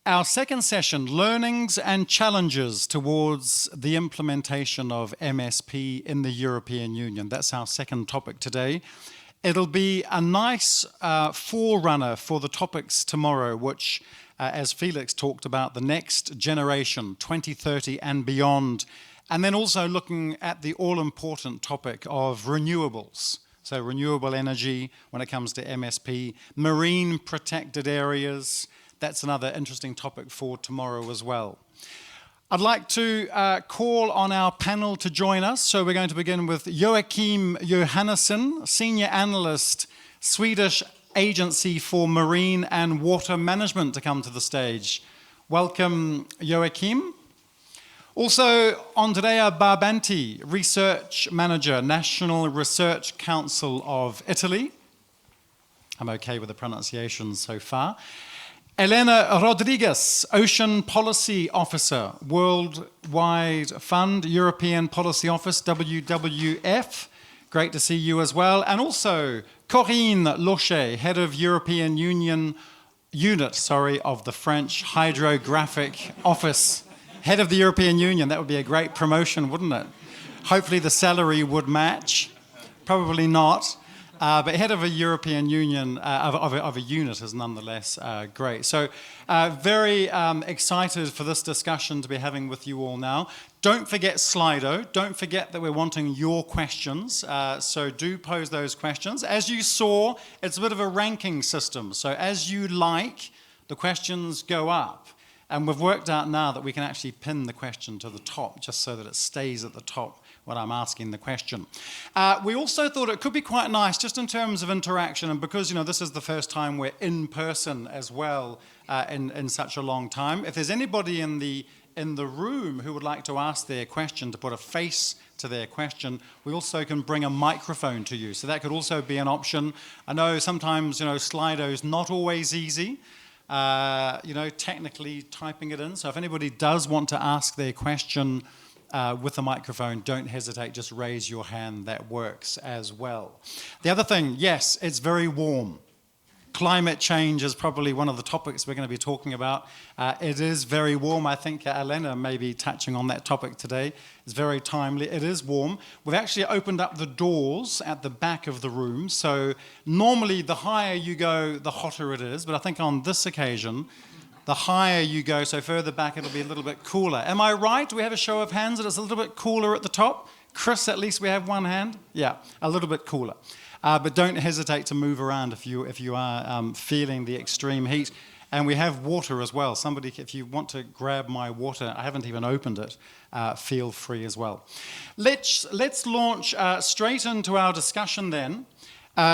our second session, Learnings and Challenges Towards the Implementation of MSP in the European Union. That's our second topic today. It'll be a nice forerunner for the topics tomorrow, which, as Felix talked about, the next generation, 2030 and beyond, and then also looking at the all-important topic of renewables. So renewable energy when it comes to MSP, marine protected areas, that's another interesting topic for tomorrow as well. I'd like to call on our panel to join us. So we're going to begin with Joachim Johannesson, Senior Analyst, Swedish Agency for Marine and Water Management, to come to the stage. Welcome, Joachim. Also on today are Barbanti, Research Manager, National Research Council of Italy. I'm okay with the pronunciation so far. Elena Rodriguez, Ocean Policy Officer, Worldwide Fund, European Policy Office, WWF. Great to see you as well. And also Corinne Locher, Head of European Union Unit, of the French Hydrographic Office. Head of the European Union, that would be a great promotion, wouldn't it? Hopefully the salary would match. Probably not. But head of a European Union, of a unit is nonetheless great. So very excited for this discussion to be having with you all now. Don't forget Slido. Don't forget that we're wanting your questions. So do pose those questions. As you saw, it's a bit of a ranking system. So as you like, the questions go up. And we've worked out now that we can actually pin the question to the top, just so that it stays at the top when I'm asking the question. We also thought it could be quite nice, just in terms of interaction, and because this is the first time we're in person as well in such a long time. If there's anybody in the room who would like to ask their question, to put a face to their question, we also can bring a microphone to you. So that could also be an option. I know sometimes Slido's not always easy. Technically typing it in. So if anybody does want to ask their question with a microphone, don't hesitate, just raise your hand, that works as well. The other thing, yes, it's very warm. Climate change is probably one of the topics we're going to be talking about. It is very warm. I think Elena may be touching on that topic today. It's very timely. It is warm. We've actually opened up the doors at the back of the room. So normally the higher you go, the hotter it is. But I think on this occasion, the higher you go, so further back, it'll be a little bit cooler. Am I right? Do we have a show of hands that it's a little bit cooler at the top? Chris, at least we have one hand? Yeah, a little bit cooler. But don't hesitate to move around if you are feeling the extreme heat. And we have water as well. Somebody, if you want to grab my water, I haven't even opened it, feel free as well. Let's launch straight into our discussion then,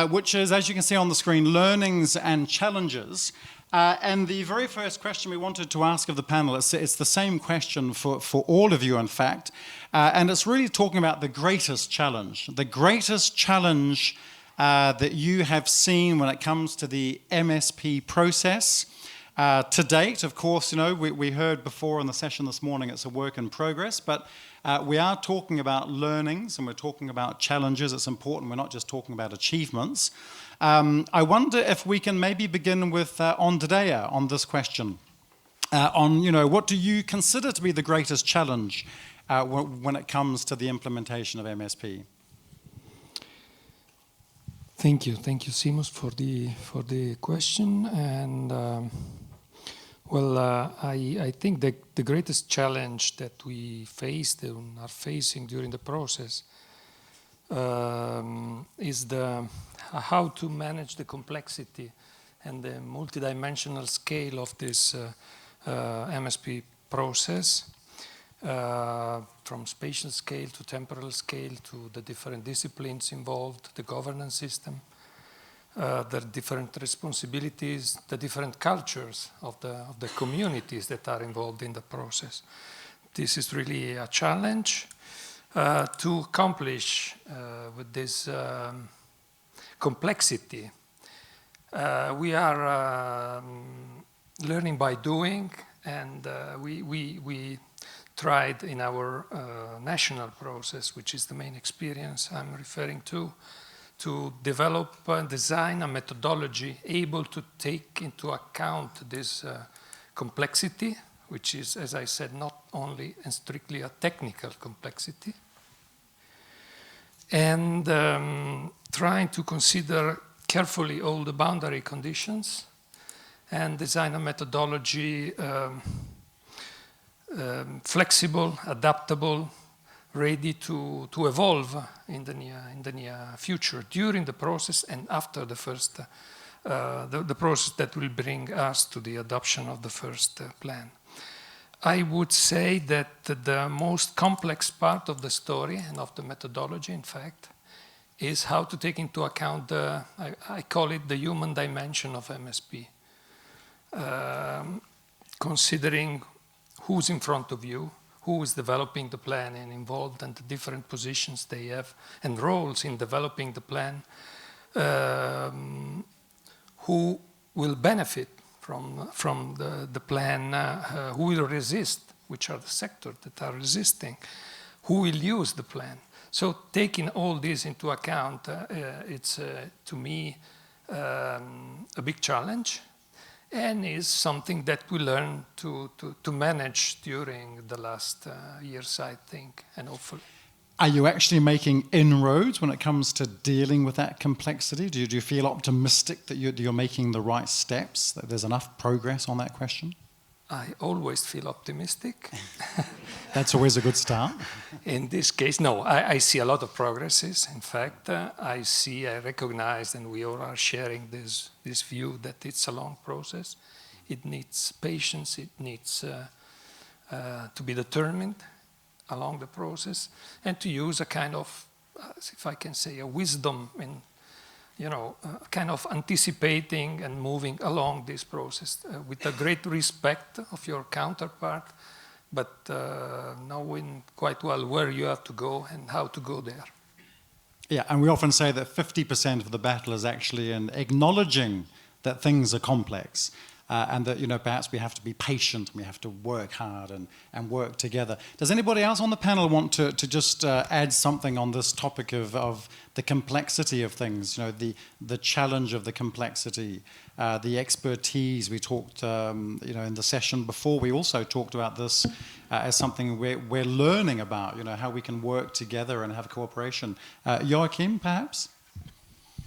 which is, as you can see on the screen, learnings and challenges. And the very first question we wanted to ask of the panel, it's the same question for all of you, in fact. And it's really talking about the greatest challenge. The greatest challenge that you have seen when it comes to the MSP process. To date, of course, we heard before in the session this morning, it's a work in progress, but we are talking about learnings and we're talking about challenges. It's important we're not just talking about achievements. I wonder if we can maybe begin with Andrea on this question. What do you consider to be the greatest challenge when it comes to the implementation of MSP? Thank you, Seamus, for the question. And I think the greatest challenge that we faced and are facing during the process is how to manage the complexity and the multidimensional scale of this MSP process. From spatial scale to temporal scale to the different disciplines involved, the governance system, the different responsibilities, the different cultures of the communities that are involved in the process. This is really a challenge to accomplish with this complexity. We are learning by doing, and we tried in our national process, which is the main experience I'm referring to develop and design a methodology able to take into account this complexity, which is, as I said, not only and strictly a technical complexity, and trying to consider carefully all the boundary conditions and design a methodology flexible, adaptable, ready to evolve in the near future, during the process and after the first, the process that will bring us to the adoption of the first plan. I would say that the most complex part of the story and of the methodology, in fact, is how to take into account I call it the human dimension of MSP. Considering who's in front of you, who is developing the plan and involved, and the different positions they have and roles in developing the plan, who will benefit from the plan, who will resist, which are the sectors that are resisting, who will use the plan. So taking all this into account, it's to me a big challenge, and is something that we learned to manage during the last years, I think, and hopefully. Are you actually making inroads when it comes to dealing with that complexity? Do you feel optimistic that you're making the right steps, that there's enough progress on that question? I always feel optimistic. That's always a good start. In this case, no, I see a lot of progresses. In fact, I recognize, and we all are sharing this view that it's a long process. It needs patience, it needs to be determined along the process, and to use a kind of, if I can say, a wisdom in, kind of anticipating and moving along this process with a great respect of your counterpart, but knowing quite well where you have to go and how to go there. Yeah, and we often say that 50% of the battle is actually in acknowledging that things are complex. And that, perhaps we have to be patient, and we have to work hard and work together. Does anybody else on the panel want to just add something on this topic of the complexity of things, the challenge of the complexity, the expertise? We talked, in the session before, we also talked about this as something we're learning about, how we can work together and have cooperation. Joachim, perhaps?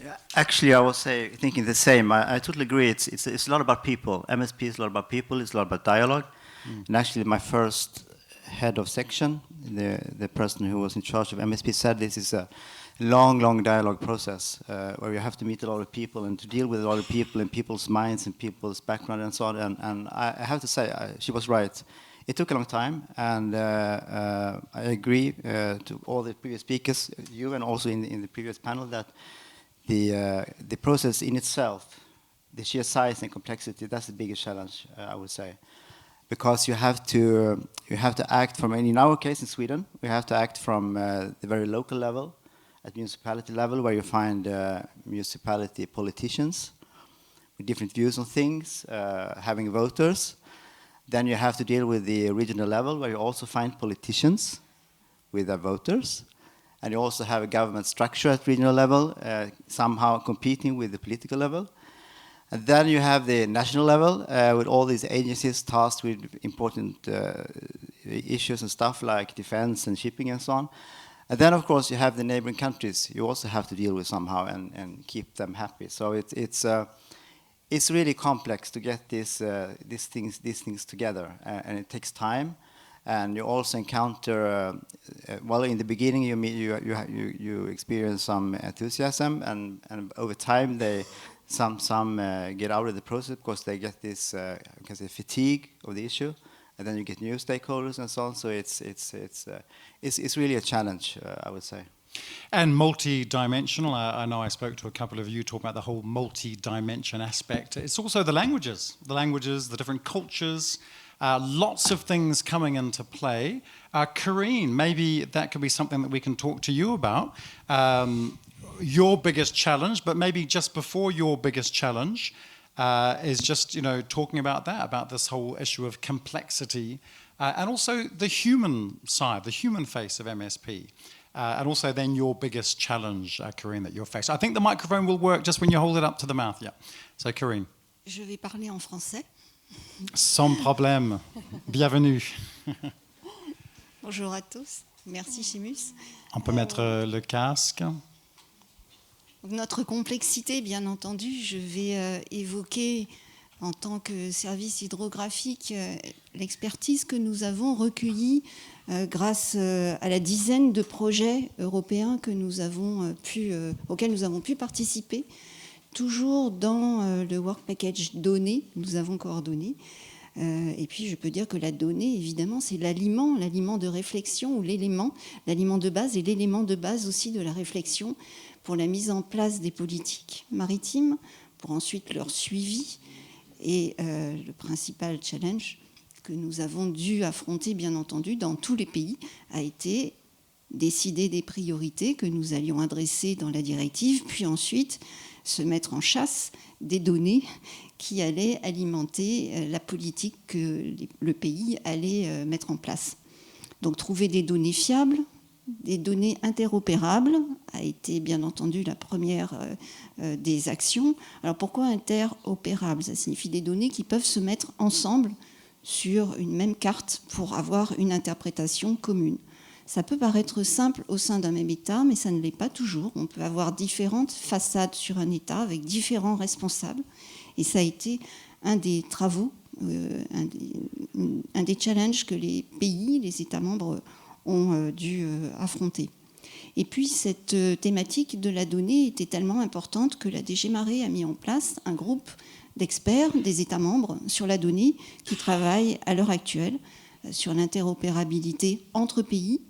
Yeah, actually, I was thinking the same. I totally agree. It's a lot about people. MSP is a lot about people. It's a lot about dialogue. And actually, my first head of section, the person who was in charge of MSP, said this is a long dialogue process where you have to meet a lot of people and to deal with a lot of people and people's minds and people's background and so on. And I have to say, she was right. It took a long time, and I agree to all the previous speakers, you and also in the previous panel, that the process in itself, the sheer size and complexity, that's the biggest challenge, I would say, because you have to act from, in our case in Sweden, we have to act from the very local level, at municipality level, where you find municipality politicians with different views on things, having voters. Then you have to deal with the regional level, where you also find politicians with their voters. And you also have a government structure at regional level, somehow competing with the political level. And then you have the national level, with all these agencies tasked with important issues and stuff like defense and shipping and so on. And then, of course, you have the neighboring countries you also have to deal with somehow and keep them happy. So it's really complex to get these things together, and it takes time. And you also encounter, well, in the beginning you experience some enthusiasm, and over time some get out of the process because they get this fatigue of the issue, and then you get new stakeholders and so on. So it's really a challenge, I would say. And multi-dimensional. I know I spoke to a couple of you talking about the whole multi-dimension aspect. It's also the languages, the different cultures. Lots of things coming into play. Karine, maybe that could be something that we can talk to you about. Your biggest challenge, but maybe just before your biggest challenge, is just talking about that, about this whole issue of complexity, and also the human side, the human face of MSP. And also then your biggest challenge, Karine, that you're facing. I think the microphone will work just when you hold it up to the mouth. Yeah. So Karine. Je vais parler en français. Sans problème. Bienvenue. Bonjour à tous. Merci, Seamus. On peut mettre le casque. Notre complexité, bien entendu, je vais évoquer en tant que service hydrographique l'expertise que nous avons recueillie grâce à la dizaine de projets européens que nous avons auxquels nous avons pu participer, toujours dans le Work Package données, nous avons coordonné. Et puis je peux dire que la donnée, évidemment, c'est l'aliment de réflexion ou l'aliment de base et l'élément de base aussi de la réflexion pour la mise en place des politiques maritimes, pour ensuite leur suivi. Et le principal challenge que nous avons dû affronter, bien entendu, dans tous les pays, a été décider des priorités que nous allions adresser dans la directive, puis ensuite se mettre en chasse des données qui allaient alimenter la politique que le pays allait mettre en place. Donc trouver des données fiables, des données interopérables a été bien entendu la première des actions. Alors pourquoi interopérables? Ça signifie des données qui peuvent se mettre ensemble sur une même carte pour avoir une interprétation commune. Ça peut paraître simple au sein d'un même État, mais ça ne l'est pas toujours. On peut avoir différentes façades sur un État avec différents responsables. Et ça a été un des travaux, un des challenges que les pays, les États membres ont dû affronter. Et puis cette thématique de la donnée était tellement importante que la DG Marais a mis en place un groupe d'experts des États membres sur la donnée qui travaillent à l'heure actuelle sur l'interopérabilité entre pays,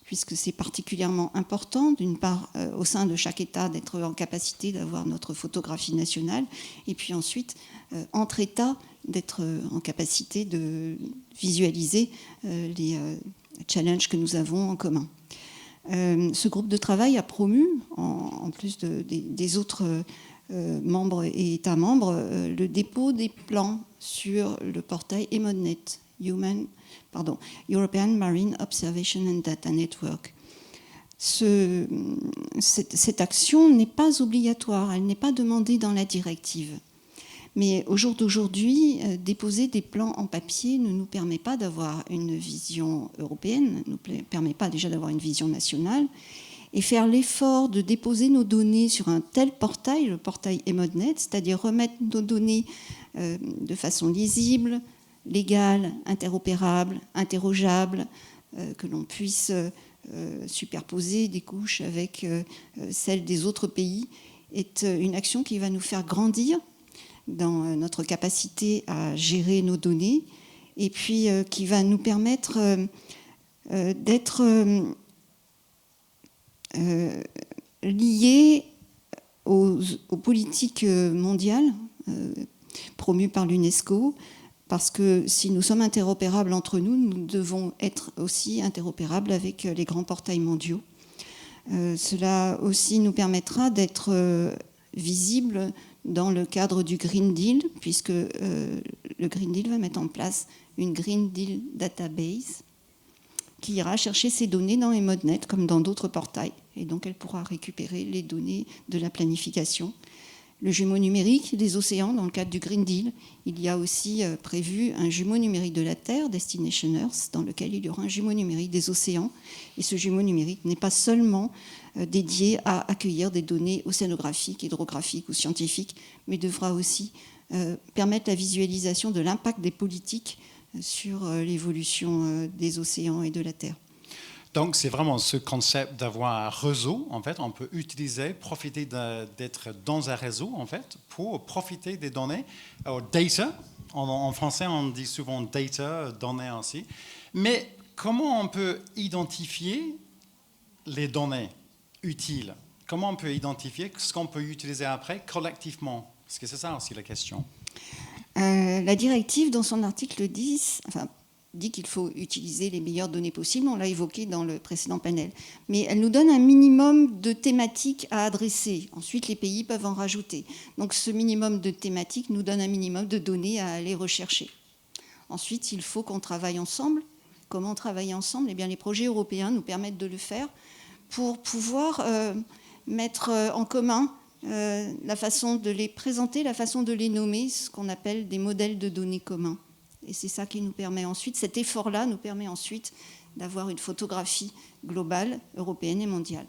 puisque c'est particulièrement important, d'une part, au sein de chaque État, d'être en capacité d'avoir notre photographie nationale, et puis ensuite, entre États, d'être en capacité de visualiser les challenges que nous avons en commun. Ce groupe de travail a promu, en plus des autres membres et États membres, le dépôt des plans sur le portail EMODNet, European Marine Observation and Data Network. Cette action n'est pas obligatoire, elle n'est pas demandée dans la directive. Mais au jour d'aujourd'hui, déposer des plans en papier ne nous permet pas d'avoir une vision européenne, ne nous permet pas déjà d'avoir une vision nationale. Et faire l'effort de déposer nos données sur un tel portail, le portail EMODNet, c'est-à-dire remettre nos données de façon lisible, légale, interopérable, interrogeable, que l'on puisse superposer des couches avec celles des autres pays, est une action qui va nous faire grandir dans notre capacité à gérer nos données et puis qui va nous permettre d'être liés aux politiques mondiales promues par l'UNESCO, parce que si nous sommes interopérables entre nous, nous devons être aussi interopérables avec les grands portails mondiaux. Cela aussi nous permettra d'être visibles dans le cadre du Green Deal, puisque le Green Deal va mettre en place une Green Deal Database qui ira chercher ces données dans EMODNet comme dans d'autres portails. Et donc elle pourra récupérer les données de la planification. Le jumeau numérique des océans, dans le cadre du Green Deal, il y a aussi prévu un jumeau numérique de la Terre, Destination Earth, dans lequel il y aura un jumeau numérique des océans. Et ce jumeau numérique n'est pas seulement dédié à accueillir des données océanographiques, hydrographiques ou scientifiques, mais devra aussi permettre la visualisation de l'impact des politiques sur l'évolution des océans et de la Terre. Donc, c'est vraiment ce concept d'avoir un réseau, en fait. On peut utiliser, profiter d'être dans un réseau, en fait, pour profiter des données. Alors, data, en français, on dit souvent data, données aussi. Mais comment on peut identifier les données utiles? Comment on peut identifier ce qu'on peut utiliser après collectivement? Parce que c'est ça aussi la question. La directive, dans son article 10, dit qu'il faut utiliser les meilleures données possibles. On l'a évoqué dans le précédent panel. Mais elle nous donne un minimum de thématiques à adresser. Ensuite, les pays peuvent en rajouter. Donc ce minimum de thématiques nous donne un minimum de données à aller rechercher. Ensuite, il faut qu'on travaille ensemble. Comment travailler ensemble? Eh bien, les projets européens nous permettent de le faire pour pouvoir mettre en commun la façon de les présenter, la façon de les nommer, ce qu'on appelle des modèles de données communs. Et c'est ça qui nous permet ensuite, cet effort-là nous permet ensuite d'avoir une photographie globale, européenne et mondiale.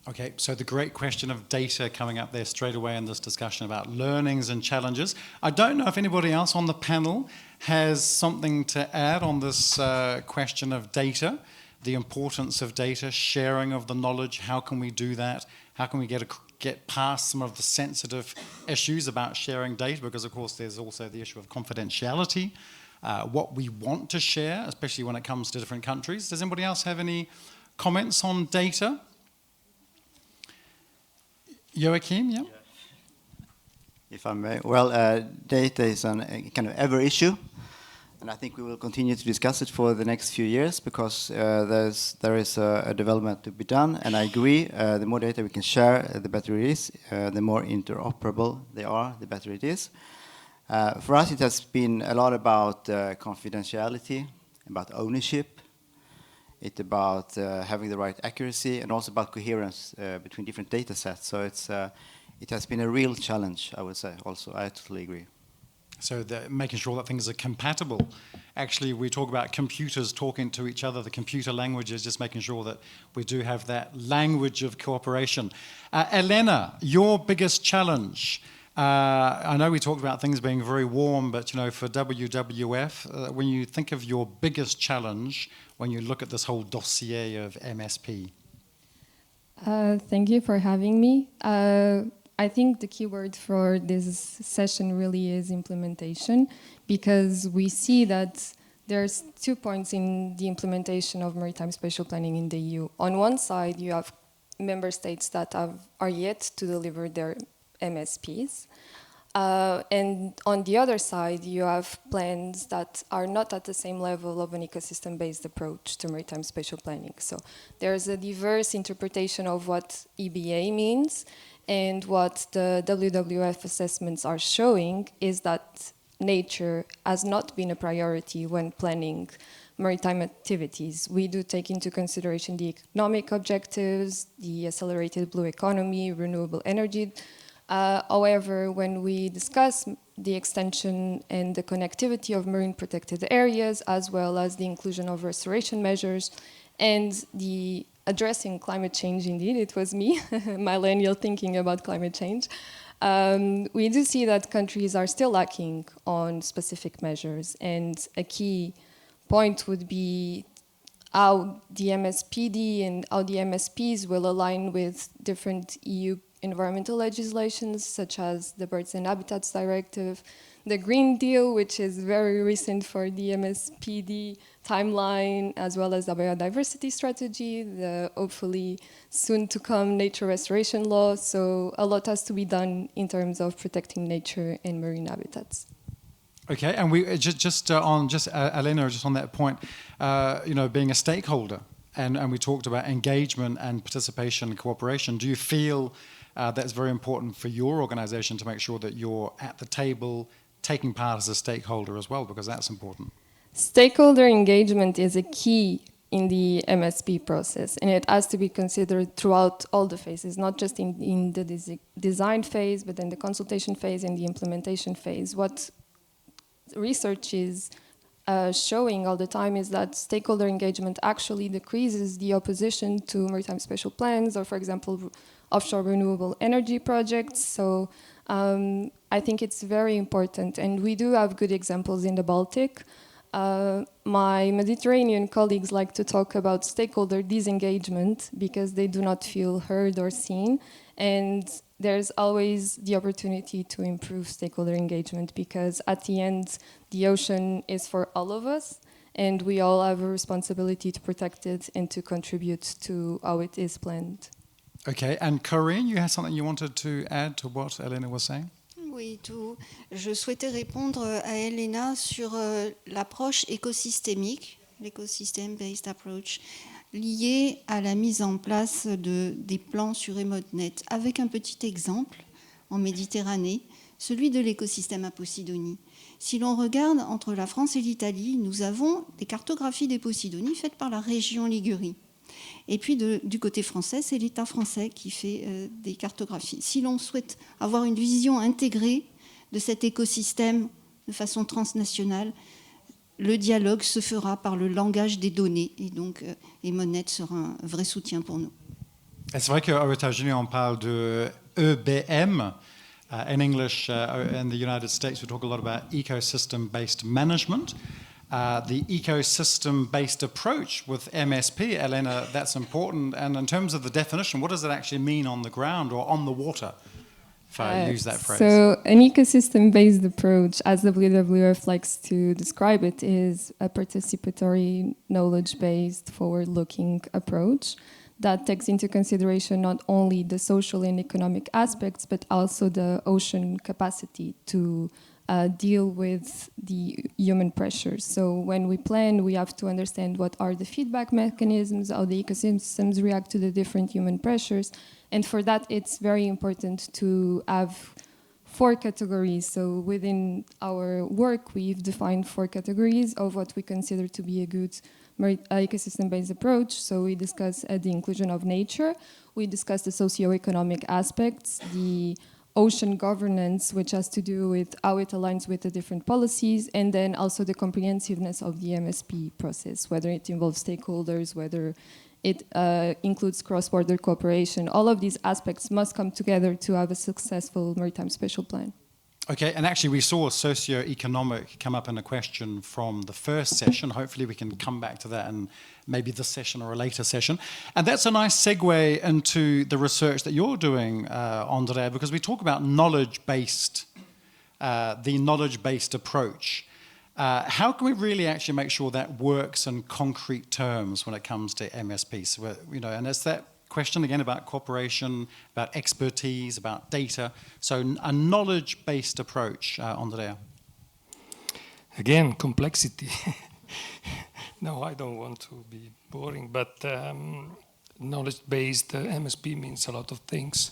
Okay, so the great question of data coming up there straight away in this discussion about learnings and challenges. I don't know if anybody else on the panel has something to add on this question of data, the importance of data, sharing of the knowledge, how can we do that? How can we get past some of the sensitive issues about sharing data? Because of course there's also the issue of confidentiality, what we want to share, especially when it comes to different countries. Does anybody else have any comments on data? Joachim, yeah? If I may. Well, data is a kind of ever issue, and I think we will continue to discuss it for the next few years because there is a development to be done, and I agree, the more data we can share, the better it is. The more interoperable they are, the better it is. For us, it has been a lot about confidentiality, about ownership. It's about having the right accuracy and also about coherence between different data sets. So it has been a real challenge, I would say, also. I totally agree. So making sure that things are compatible. Actually, we talk about computers talking to each other. The computer language is just making sure that we do have that language of cooperation. Elena, your biggest challenge. I know we talked about things being very warm, but you know, for WWF, when you think of your biggest challenge, when you look at this whole dossier of MSP. Thank you for having me. I think the key word for this session really is implementation, because we see that there's 2 points in the implementation of maritime spatial planning in the EU. On one side, you have member states that are yet to deliver their MSPs. And on the other side, you have plans that are not at the same level of an ecosystem-based approach to maritime spatial planning. So there's a diverse interpretation of what EBA means, and what the WWF assessments are showing is that nature has not been a priority when planning maritime activities. We do take into consideration the economic objectives, the accelerated blue economy, renewable energy. However, when we discuss the extension and the connectivity of marine protected areas, as well as the inclusion of restoration measures and the addressing climate change, indeed, it was me, millennial thinking about climate change, we do see that countries are still lacking on specific measures. And a key point would be how the MSPD and how the MSPs will align with different EU environmental legislations, such as the Birds and Habitats Directive, the Green Deal, which is very recent for the MSPD timeline, as well as the Biodiversity Strategy, the hopefully soon to come nature restoration law. So a lot has to be done in terms of protecting nature and marine habitats. Okay, and we Elena, just on that point, you know, being a stakeholder, and we talked about engagement and participation and cooperation. Do you feel that's very important for your organization to make sure that you're at the table, taking part as a stakeholder as well, because that's important? Stakeholder engagement is a key in the MSP process, and it has to be considered throughout all the phases, not just in the design phase, but in the consultation phase and the implementation phase. What research is showing all the time is that stakeholder engagement actually decreases the opposition to maritime spatial plans, or for example, offshore renewable energy projects. So I think it's very important, and we do have good examples in the Baltic. My Mediterranean colleagues like to talk about stakeholder disengagement because they do not feel heard or seen, and there's always the opportunity to improve stakeholder engagement, because at the end, the ocean is for all of us, and we all have a responsibility to protect it and to contribute to how it is planned. Okay, and Corinne, you had something you wanted to add to what Elena was saying? Oui, je souhaitais répondre à Elena sur l'approche écosystémique, l'écosystème-based approach, liée à la mise en place des plans sur EmoteNet, avec un petit exemple en Méditerranée, celui de l'écosystème à Posidonie. Si l'on regarde entre la France et l'Italie, nous avons des cartographies des Posidonies faites par la région Ligurie. Et puis du côté français, c'est l'État français qui fait des cartographies. Si l'on souhaite avoir une vision intégrée de cet écosystème de façon transnationale, le dialogue se fera par le langage des données. Et donc, Emonet sera un vrai soutien pour nous. C'est vrai qu'aux États-Unis, on parle de EBM. In English, in the United States, we talk a lot about ecosystem-based management. The ecosystem-based approach with MSP, Elena, that's important. And in terms of the definition, what does it actually mean on the ground or on the water, if I use that phrase? So an ecosystem-based approach, as WWF likes to describe it, is a participatory, knowledge-based, forward-looking approach that takes into consideration not only the social and economic aspects, but also the ocean capacity to deal with the human pressures. So when we plan, we have to understand what are the feedback mechanisms, how the ecosystems react to the different human pressures. And for that, it's very important to have 4 categories. So within our work, we've defined 4 categories of what we consider to be a good ecosystem-based approach. So we discuss the inclusion of nature, we discuss the socio-economic aspects, the ocean governance, which has to do with how it aligns with the different policies, and then also the comprehensiveness of the MSP process, whether it involves stakeholders, whether it includes cross-border cooperation. All of these aspects must come together to have a successful maritime spatial plan. Okay, and actually we saw socio-economic come up in a question from the first session. Hopefully we can come back to that in maybe this session or a later session. And that's a nice segue into the research that you're doing, Andrea, because we talk about knowledge-based, the knowledge-based approach. How can we really actually make sure that works in concrete terms when it comes to MSP? So, and it's that question again about cooperation, about expertise, about data. So a knowledge-based approach, Andrea. Again, complexity. No, I don't want to be boring, but knowledge-based MSP means a lot of things.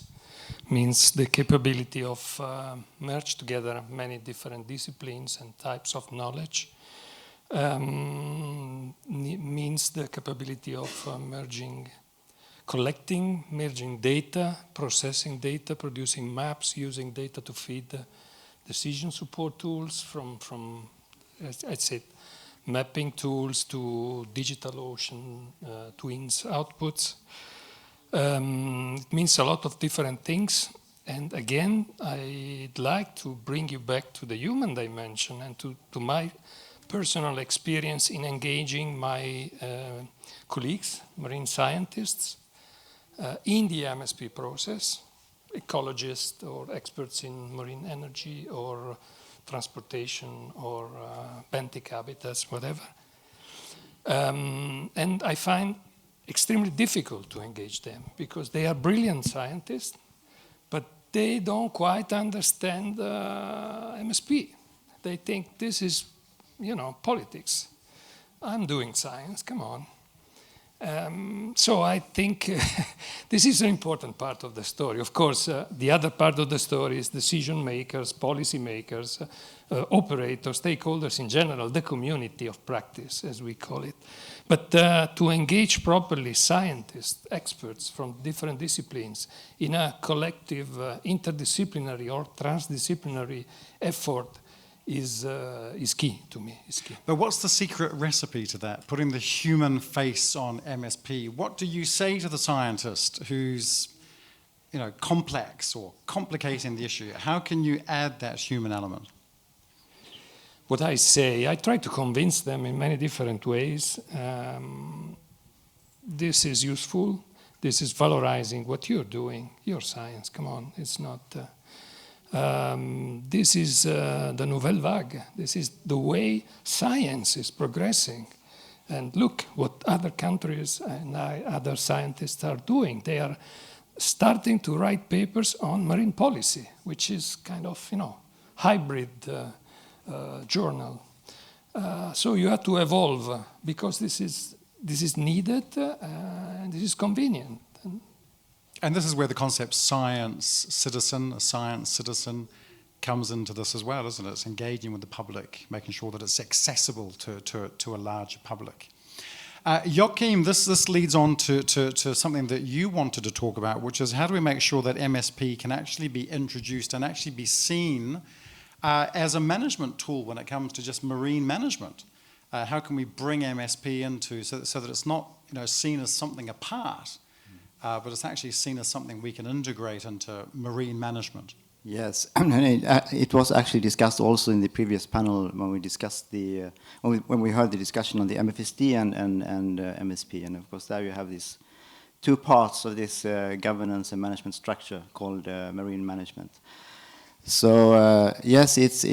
Means the capability of merge together many different disciplines and types of knowledge. Means the capability of merging data, processing data, producing maps, using data to feed decision support tools from I'd say, mapping tools to digital ocean twins outputs. It means a lot of different things. And again, I'd like to bring you back to the human dimension and to my personal experience in engaging my colleagues, marine scientists, in the MSP process, ecologists or experts in marine energy or transportation or benthic habitats, whatever. And I find extremely difficult to engage them because they are brilliant scientists, but they don't quite understand MSP. They think this is, politics. I'm doing science, come on. So I think this is an important part of the story. Of course, the other part of the story is decision makers, policy makers, operators, stakeholders in general, the community of practice, as we call it. But to engage properly scientists, experts from different disciplines in a collective interdisciplinary or transdisciplinary effort is key to me. Is key. But what's the secret recipe to that? Putting the human face on MSP. What do you say to the scientist who's, complex or complicating the issue? How can you add that human element? What I say, I try to convince them in many different ways. This is useful. This is valorizing what you're doing, your science. Come on, it's not. This is the nouvelle vague. This is the way science is progressing. And look what other countries and other scientists are doing. They are starting to write papers on marine policy, which is kind of, hybrid journal. So you have to evolve because this is needed and this is convenient. And this is where the concept science citizen comes into this as well, isn't it? It's engaging with the public, making sure that it's accessible to a larger public. Joachim, this leads on to something that you wanted to talk about, which is how do we make sure that MSP can actually be introduced and actually be seen as a management tool when it comes to just marine management? How can we bring MSP into so that it's not seen as something apart, but it's actually seen as something we can integrate into marine management? Yes, it was actually discussed also in the previous panel when we discussed when we heard the discussion on the MFSD and MSP, and of course there you have these two parts of this governance and management structure called marine management. So yes, it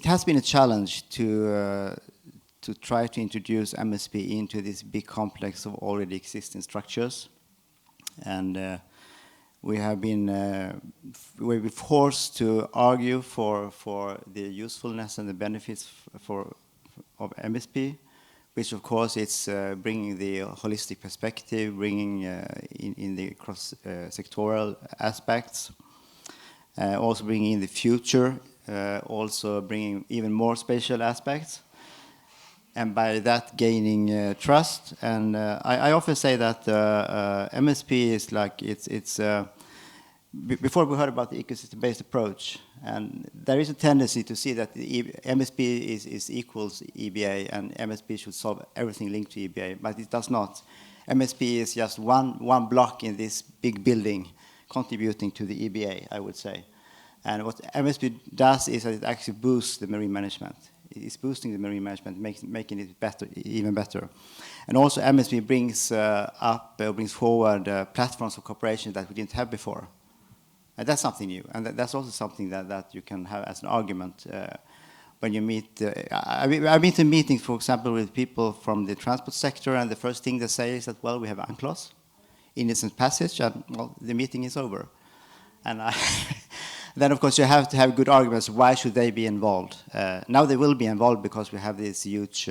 has been a challenge to try to introduce MSP into this big complex of already existing structures, and we have been forced to argue for the usefulness and the benefits of MSP, which of course it's bringing the holistic perspective, bringing in the cross-sectoral aspects, also bringing in the future, also bringing even more spatial aspects, and by that gaining trust. And I often say that MSP is like it's before we heard about the ecosystem-based approach, and there is a tendency to see that the MSP is equals EBA, and MSP should solve everything linked to EBA, but it does not. MSP is just one block in this big building contributing to the EBA, I would say. And what MSP does is that it actually boosts the marine management. It's boosting the marine management, making it better, even better. And also MSP brings brings forward platforms of cooperation that we didn't have before. And that's something new, and that's also something that you can have as an argument when you meet. I've been to meetings, for example, with people from the transport sector, and the first thing they say is that, well, we have UNCLOS, innocent passage, and well, the meeting is over. And then, of course, you have to have good arguments. Why should they be involved? Now they will be involved because we have this huge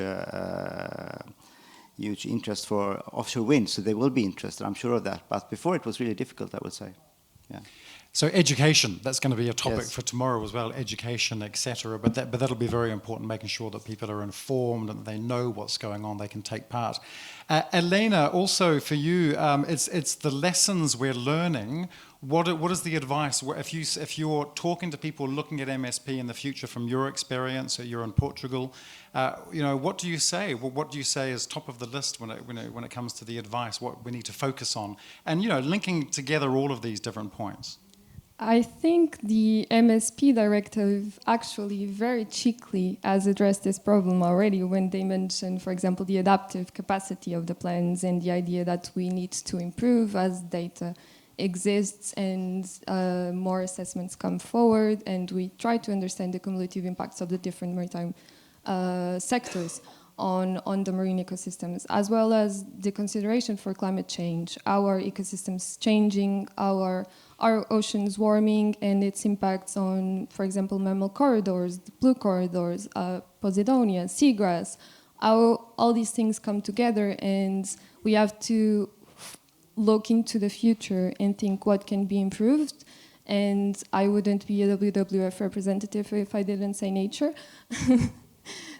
interest for offshore wind, so they will be interested, I'm sure of that. But before it was really difficult, I would say. Yeah. So education, that's going to be a topic Yes. for tomorrow as well, education, etc. But that'll be very important, making sure that people are informed and they know what's going on, they can take part. Elena, also for you, it's the lessons we're learning. What is the advice? If you're talking to people looking at MSP in the future from your experience, or you're in Portugal, what do you say? What do you say is top of the list when it comes to the advice? What we need to focus on, and linking together all of these different points. I think the MSP Directive actually very cheekily has addressed this problem already when they mentioned, for example, the adaptive capacity of the plans and the idea that we need to improve as data exists and more assessments come forward, and we try to understand the cumulative impacts of the different maritime sectors on the marine ecosystems, as well as the consideration for climate change, our ecosystems changing, our oceans warming, and its impacts on, for example, mammal corridors, the blue corridors, Posidonia, seagrass. All these things come together, and we have to look into the future and think what can be improved. And I wouldn't be a WWF representative if I didn't say nature.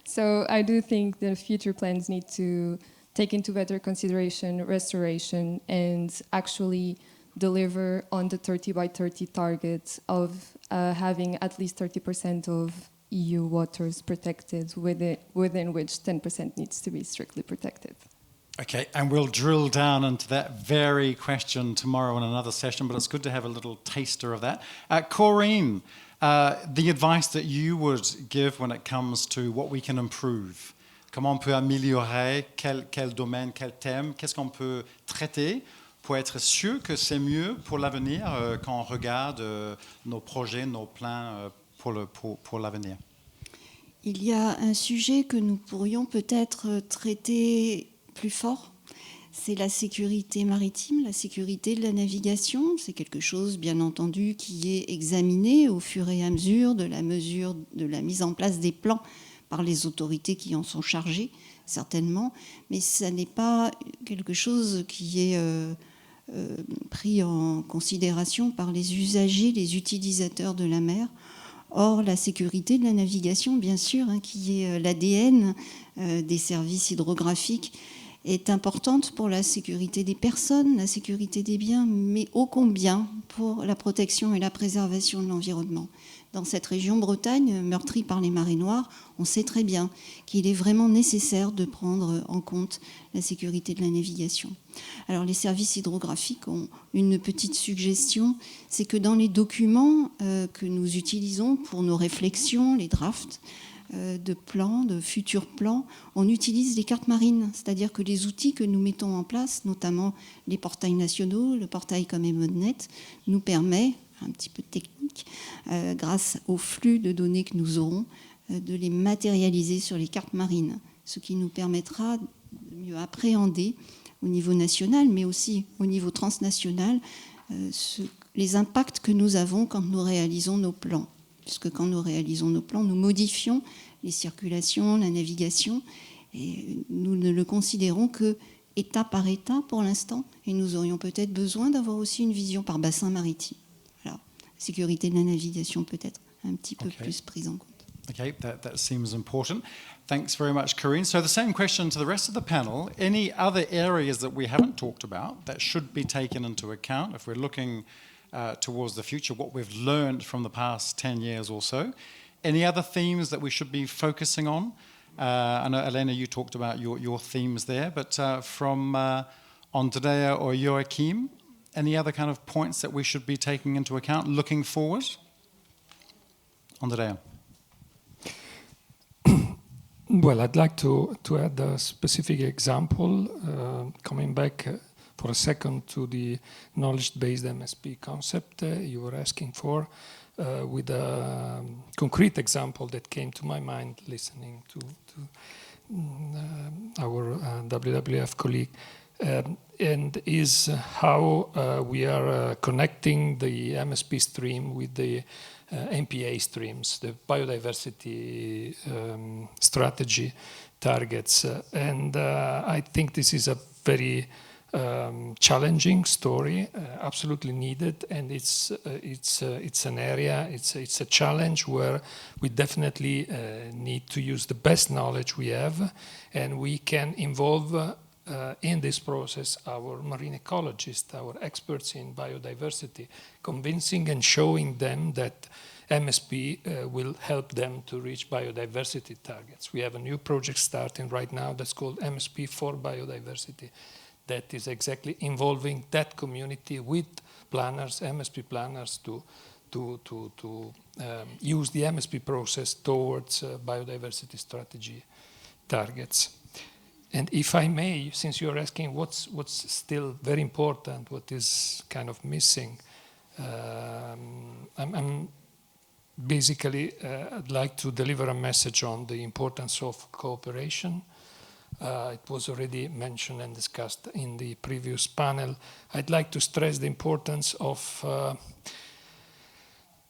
So I do think the future plans need to take into better consideration restoration and actually deliver on the 30 by 30 target of having at least 30% of EU waters protected, within which 10% needs to be strictly protected. Okay, and we'll drill down into that very question tomorrow in another session, but it's good to have a little taster of that. Corinne, the advice that you would give when it comes to what we can improve. Comment on peut améliorer, quel domaine, quel thème, qu'est-ce qu'on peut traiter pour être sûr que c'est mieux pour l'avenir quand on regarde nos projets, nos plans pour l'avenir. Il y a un sujet que nous pourrions peut-être traiter plus fort, c'est la sécurité maritime, la sécurité de la navigation. C'est quelque chose, bien entendu, qui est examiné au fur et à mesure de la mise en place des plans par les autorités qui en sont chargées, certainement, mais ça n'est pas quelque chose qui est pris en considération par les usagers, les utilisateurs de la mer. Or, la sécurité de la navigation, bien sûr, qui est l'ADN des services hydrographiques, est importante pour la sécurité des personnes, la sécurité des biens, mais ô combien pour la protection et la préservation de l'environnement. Dans cette région Bretagne, meurtrie par les marées noires, on sait très bien qu'il est vraiment nécessaire de prendre en compte la sécurité de la navigation. Alors les services hydrographiques ont une petite suggestion, c'est que dans les documents que nous utilisons pour nos réflexions, les drafts, de plans, de futurs plans, on utilise les cartes marines, c'est-à-dire que les outils que nous mettons en place, notamment les portails nationaux, le portail comme Emonnet, nous permet, un petit peu de technique, grâce au flux de données que nous aurons, de les matérialiser sur les cartes marines, ce qui nous permettra de mieux appréhender au niveau national, mais aussi au niveau transnational, les impacts que nous avons quand nous réalisons nos plans. Puisque quand nous réalisons nos plans, nous modifions les circulations, la navigation, et nous ne le considérons que état par état pour l'instant, et nous aurions peut-être besoin d'avoir aussi une vision par bassin maritime. Voilà. La sécurité de la navigation peut être un petit peu plus prise en compte. Okay, that seems important. Thanks very much, Corinne. So the same question to the rest of the panel. Any other areas that we haven't talked about that should be taken into account if we're looking towards the future, what we've learned from the past 10 years or so? Any other themes that we should be focusing on? I know, Elena, you talked about your themes there, but from Andrea or Joachim, any other kind of points that we should be taking into account looking forward? Andrea. Well, I'd like to add a specific example, coming back for a second to the knowledge-based MSP concept you were asking for, with a concrete example that came to my mind listening to our WWF colleague, and is how we are connecting the MSP stream with the MPA streams, the biodiversity strategy targets. And I think this is a very challenging story, absolutely needed, and it's an area, it's a challenge where we definitely need to use the best knowledge we have, and we can involve in this process our marine ecologists, our experts in biodiversity, convincing and showing them that MSP will help them to reach biodiversity targets. We have a new project starting right now that's called MSP for Biodiversity, that is exactly involving that community with planners, MSP planners, to use the MSP process towards biodiversity strategy targets. And if I may, since you're asking what's still very important, what is kind of missing, I'm basically, I'd like to deliver a message on the importance of cooperation. It was already mentioned and discussed in the previous panel. I'd like to stress the importance of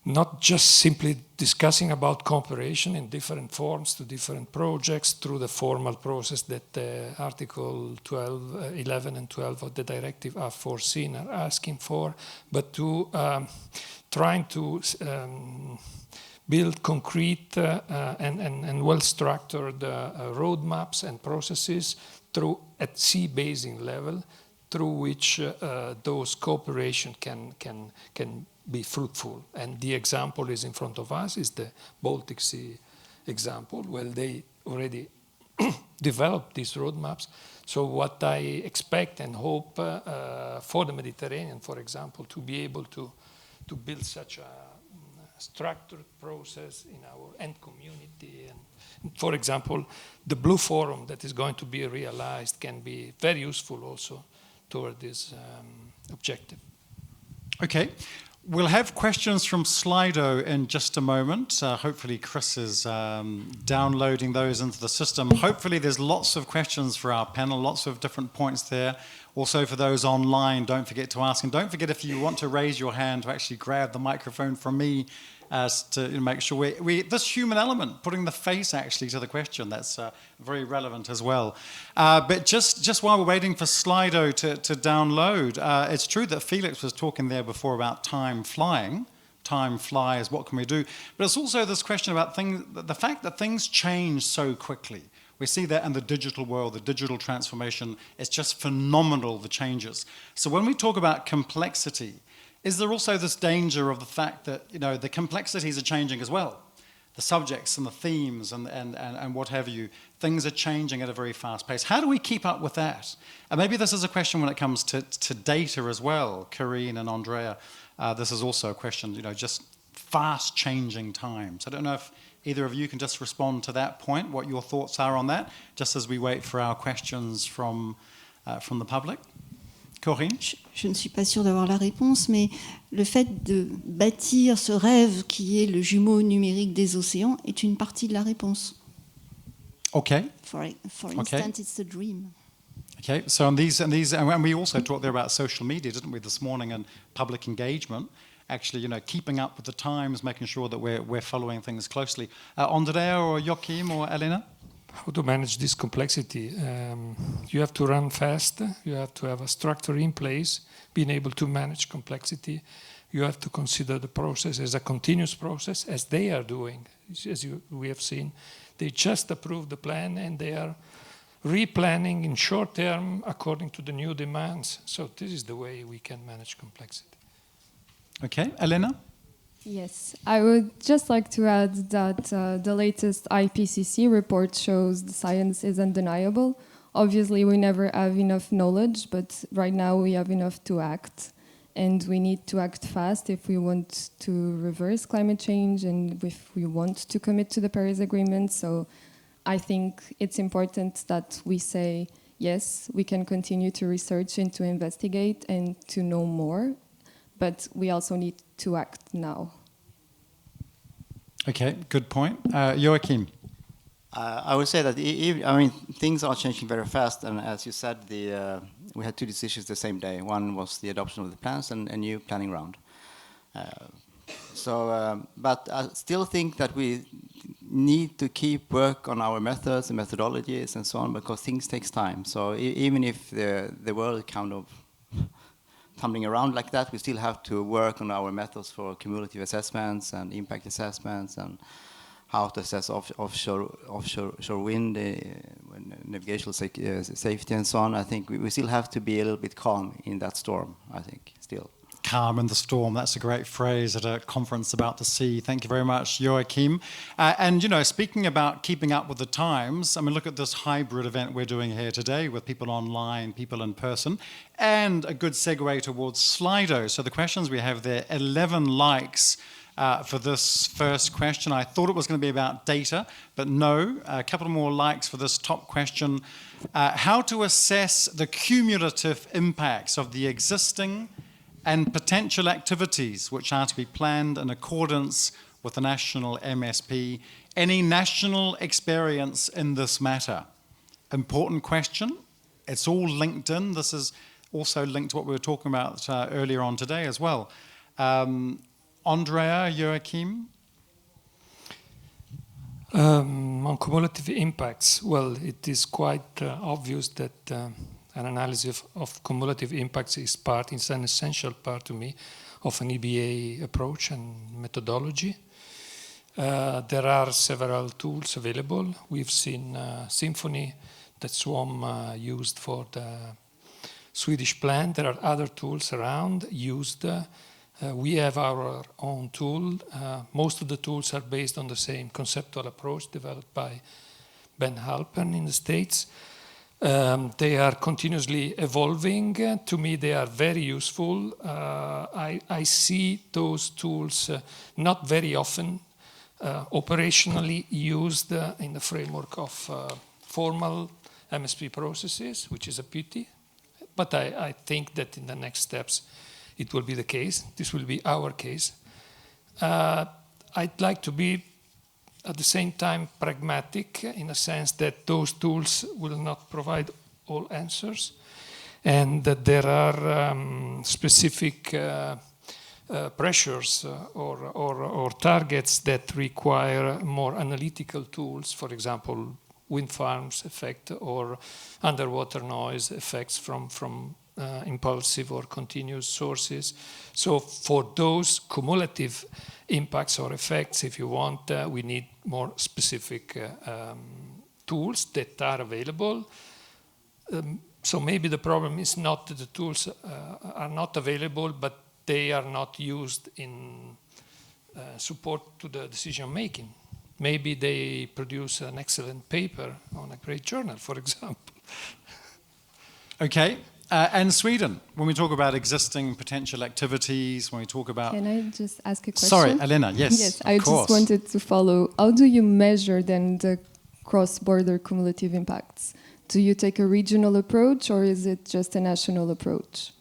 not just simply discussing about cooperation in different forms to different projects through the formal process that Article 12, 11 and 12 of the directive are foreseen, are asking for, but to trying to build concrete and well-structured roadmaps and processes through at sea basin level, through which those cooperation can be fruitful. And the example is in front of us, is the Baltic Sea example, where they already developed these roadmaps. So what I expect and hope for the Mediterranean, for example, to be able to build such a structured process in our end community. And for example, the Blue Forum that is going to be realized can be very useful also toward this objective. Okay. We'll have questions from Slido in just a moment. Hopefully Chris is downloading those into the system. Hopefully there's lots of questions for our panel, lots of different points there. Also for those online, don't forget to ask. And don't forget, if you want to raise your hand, to actually grab the microphone from me to make sure this human element, putting the face actually to the question, that's very relevant as well. But just while we're waiting for Slido to download, it's true that Felix was talking there before about time flying, time flies, what can we do? But it's also this question about the fact that things change so quickly. We see that in the digital world, the digital transformation, it's just phenomenal, the changes. So when we talk about complexity, is there also this danger of the fact that, you know, the complexities are changing as well? The subjects and the themes and what have you, things are changing at a very fast pace. How do we keep up with that? And maybe this is a question when it comes to data as well, Corinne and Andrea. This is also a question, you know, just fast changing times. I don't know if either of you can just respond to that point, what your thoughts are on that, just as we wait for our questions from the public. Corinne? Je ne suis pas sûre d'avoir la réponse, mais le fait de bâtir ce rêve qui est le jumeau numérique des océans est une partie de la réponse. Okay. For instance, it's a dream. Okay, so and we also talked there about social media, didn't we, this morning, and public engagement. Actually, you know, keeping up with the times, making sure that we're following things closely. Andrea or Joachim or Elena? How to manage this complexity? You have to run fast. You have to have a structure in place, being able to manage complexity. You have to consider the process as a continuous process, as they are doing. As we have seen, they just approved the plan and they are replanning in short term according to the new demands. So this is the way we can manage complexity. Okay, Elena? Yes, I would just like to add that the latest IPCC report shows the science is undeniable. Obviously, we never have enough knowledge, but right now we have enough to act. And we need to act fast if we want to reverse climate change and if we want to commit to the Paris Agreement. So I think it's important that we say, yes, we can continue to research and to investigate and to know more, but we also need to act now. Okay, good point. Joachim? I would say that I mean things are changing very fast, and as you said, we had two decisions the same day. One was the adoption of the plans and a new planning round. But I still think that we need to keep work on our methods and methodologies and so on, because things takes time. So even if the world kind of tumbling around like that, we still have to work on our methods for cumulative assessments and impact assessments and how to assess offshore wind, navigational safety and so on. I think we still have to be a little bit calm in that storm, I think, still. Calm in the storm, that's a great phrase at a conference about the sea. Thank you very much, Joachim. And, you know, speaking about keeping up with the times, I mean, look at this hybrid event we're doing here today with people online, people in person, and a good segue towards Slido. So the questions we have there, 11 likes for this first question. I thought it was going to be about data, but no, a couple more likes for this top question. How to assess the cumulative impacts of the existing and potential activities which are to be planned in accordance with the national MSP. Any national experience in this matter? Important question. It's all linked in. This is also linked to what we were talking about earlier on today as well. Andrea, Joachim? On cumulative impacts, well, it is quite obvious that an analysis of cumulative impacts is an essential part to me of an EBA approach and methodology. There are several tools available. We've seen Symphony that SWAM used for the Swedish plan. There are other tools around used. We have our own tool. Most of the tools are based on the same conceptual approach developed by Ben Halpern in the States. They are continuously evolving. To me, they are very useful. I see those tools not very often operationally used in the framework of formal MSP processes, which is a pity. But I think that in the next steps, it will be the case. This will be our case. I'd like to be at the same time pragmatic in a sense that those tools will not provide all answers and that there are specific pressures or targets that require more analytical tools, for example, wind farms effect or underwater noise effects from impulsive or continuous sources. So for those cumulative impacts or effects, if you want, we need more specific tools that are available. So maybe the problem is not that the tools are not available, but they are not used in support to the decision making. Maybe they produce an excellent paper on a great journal, for example. Okay. And Sweden, when we talk about existing potential activities, when we talk about... Can I just ask a question? Sorry, Elena, yes, Yes, of I course. just wanted to follow. How do you measure then the cross-border cumulative impacts? Do you take a regional approach or is it just a national approach?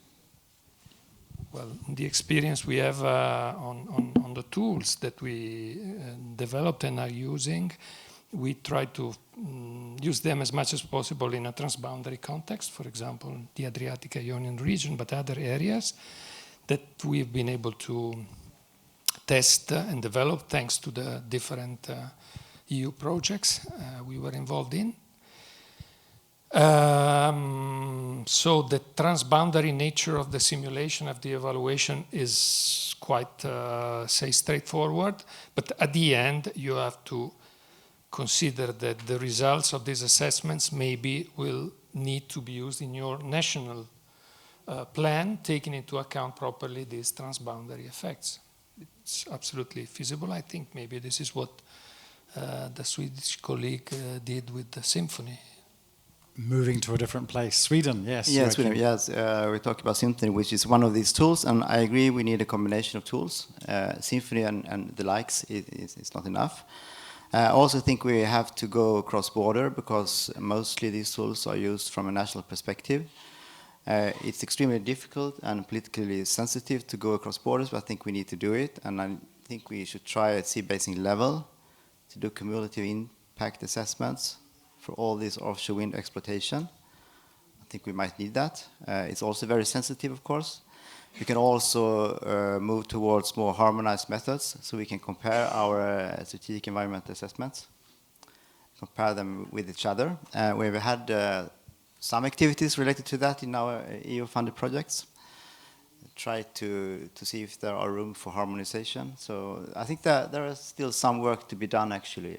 Well, the experience we have on the tools that we developed and are using, we try to use them as much as possible in a transboundary context, for example, the Adriatic-Ionian region, but other areas that we've been able to test and develop thanks to the different EU projects we were involved in. So the transboundary nature of the simulation of the evaluation is quite, say, straightforward, but at the end you have to consider that the results of these assessments maybe will need to be used in your national plan, taking into account properly these transboundary effects. It's absolutely feasible. I think maybe this is what the Swedish colleague did with the symphony. Moving to a different place. Sweden, yes. Yes, Sweden, yes. We talked about Symphony, which is one of these tools, and I agree we need a combination of tools. Symphony and the likes is not enough. I also think we have to go cross-border because mostly these tools are used from a national perspective. It's extremely difficult and politically sensitive to go across borders, but I think we need to do it, and I think we should try at sea basin level to do cumulative impact assessments for all this offshore wind exploitation. I think we might need that. It's also very sensitive, of course. We can also move towards more harmonized methods, so we can compare our strategic environment assessments, compare them with each other. We've had some activities related to that in our EU-funded projects. Try to see if there are room for harmonization. So I think that there is still some work to be done, actually.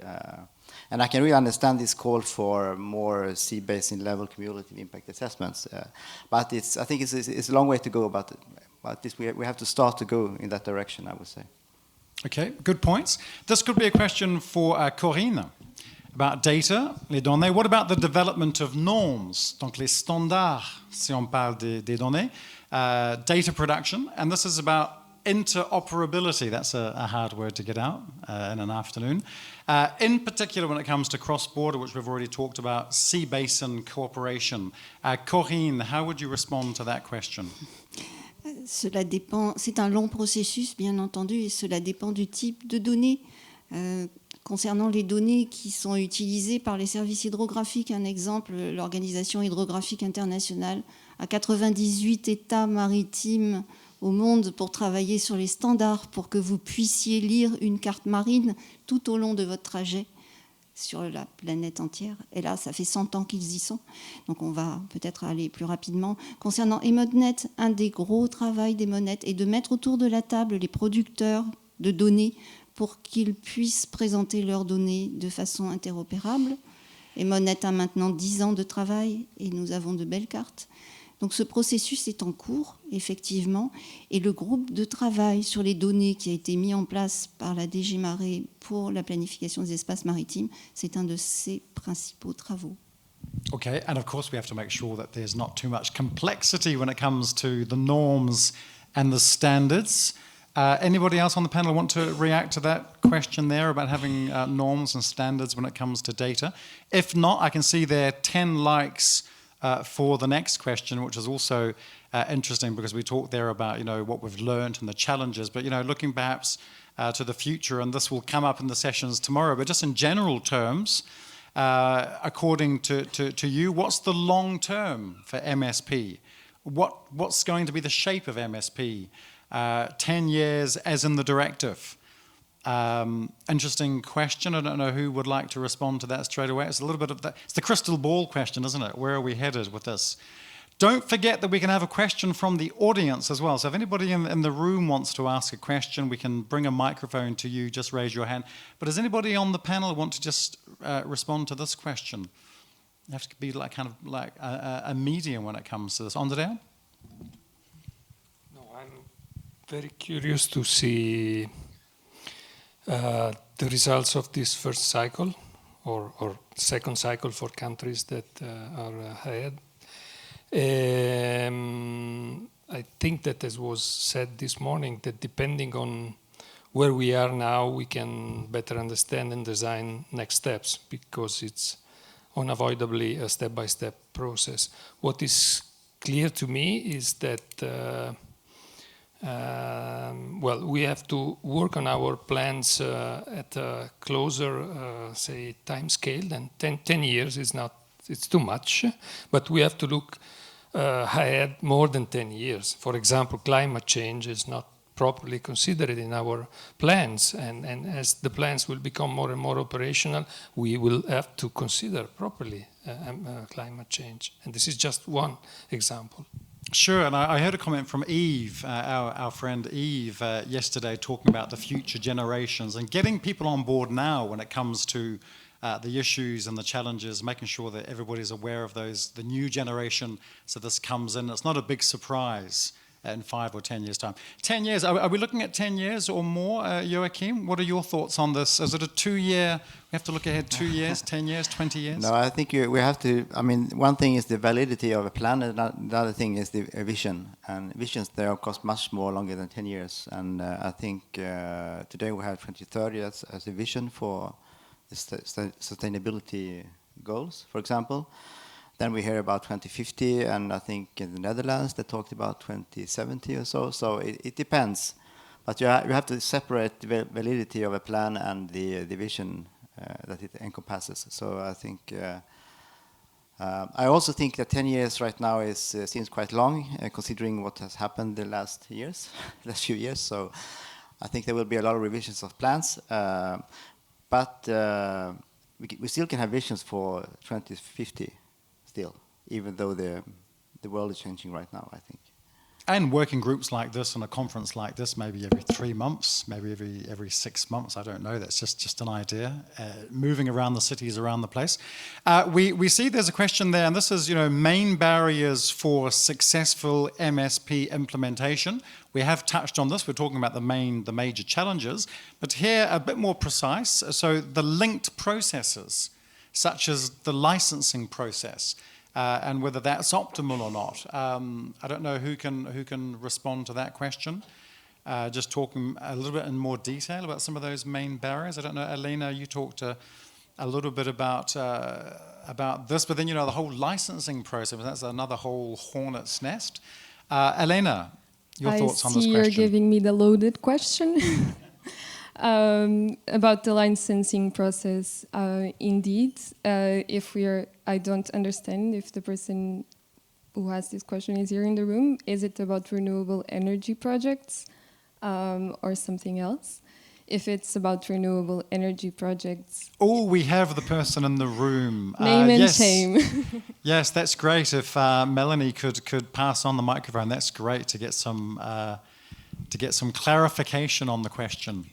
And I can really understand this call for more sea basin level cumulative impact assessments. But I think it's a long way to go about it. But at least we have to start to go in that direction, I would say. Okay, good points. This could be a question for Corinne about data, les données. What about the development of norms, donc les standards, si on parle des données, data production, and this is about interoperability. That's a hard word to get out in an afternoon. In particular, when it comes to cross-border, which we've already talked about, sea basin cooperation. Corinne, how would you respond to that question? Cela dépend, c'est un long processus, bien entendu, et cela dépend du type de données. Concernant les données qui sont utilisées par les services hydrographiques, un exemple, l'Organisation hydrographique internationale a 98 États maritimes au monde pour travailler sur les standards pour que vous puissiez lire une carte marine tout au long de votre trajet sur la planète entière. Et là, ça fait 100 ans qu'ils y sont. Donc on va peut-être aller plus rapidement. Concernant Emodnet, un des gros travaux d'Emodnet est de mettre autour de la table les producteurs de données pour qu'ils puissent présenter leurs données de façon interopérable. Emodnet a maintenant 10 ans de travail et nous avons de belles cartes. Donc ce processus est en cours, effectivement, et le groupe de travail sur les données qui a été mis en place par la DG Marais pour la planification des espaces maritimes, c'est un de ses principaux travaux. Okay, and of course we have to make sure that there's not too much complexity when it comes to the norms and the standards. Anybody else on the panel want to react to that question there about having norms and standards when it comes to data? If not, I can see there 10 likes for the next question, which is also interesting because we talked there about, you know, what we've learned and the challenges, but, you know, looking perhaps to the future, and this will come up in the sessions tomorrow, but just in general terms, according to you, what's the long term for MSP? What's going to be the shape of MSP? 10 years as in the directive. Interesting question. I don't know who would like to respond to that straight away. It's a little bit of it's the crystal ball question, isn't it? Where are we headed with this? Don't forget that we can have a question from the audience as well. So if anybody in the room wants to ask a question, we can bring a microphone to you, just raise your hand. But does anybody on the panel want to just respond to this question? You have to be like kind of like a medium when it comes to this. Andrea? No, I'm very curious to see the results of this first cycle or second cycle for countries that are ahead. I think that, as was said this morning, that depending on where we are now, we can better understand and design next steps, because it's unavoidably a step-by-step process. What is clear to me is that well, we have to work on our plans at a closer, say, time scale than 10 years is not, it's too much, but we have to look ahead more than 10 years. For example, climate change is not properly considered in our plans, and as the plans will become more and more operational, we will have to consider properly climate change. And this is just one example. Sure, and I heard a comment from Eve, our friend Eve, yesterday, talking about the future generations and getting people on board now when it comes to the issues and the challenges, making sure that everybody's aware of those, the new generation, so this comes in. It's not a big surprise in 5 or 10 years' time. 10 years, are we looking at 10 years or more, Joachim? What are your thoughts on this? Is it a 2-year, we have to look ahead 2 years, 10 years, 20 years? No, I think we have to, I mean, one thing is the validity of a plan, and the other thing is the vision. And visions, they of course much more longer than 10 years. And I think today we have 2030 as a vision for the sustainability goals, for example. Then we hear about 2050, and I think in the Netherlands they talked about 2070 or so. So it depends, but you have to separate the validity of a plan and the vision that it encompasses. So I think I also think that 10 years right now seems quite long, considering what has happened the last years, last few years. So I think there will be a lot of revisions of plans, but we still can have visions for 2050. Still, even though the world is changing right now, I think. And working groups like this and a conference like this, maybe every 3 months, maybe every 6 months, I don't know, that's just an idea, moving around the cities, around the place. We see there's a question there, and this is, main barriers for successful MSP implementation. We have touched on this, we're talking about the major challenges, but here a bit more precise, so the linked processes, such as the licensing process, and whether that's optimal or not. I don't know who can respond to that question. Just talking a little bit in more detail about some of those main barriers. I don't know, Elena, you talked a little bit about this, but then the whole licensing process, that's another whole hornet's nest. Elena, your thoughts on this question? I see you're giving me the loaded question. About the licensing process, indeed, I don't understand if the person who has this question is here in the room. Is it about renewable energy projects or something else? If it's about renewable energy projects... Oh, we have the person in the room. Name and shame. Yes, that's great. If Melanie could pass on the microphone, that's great to get some clarification on the question.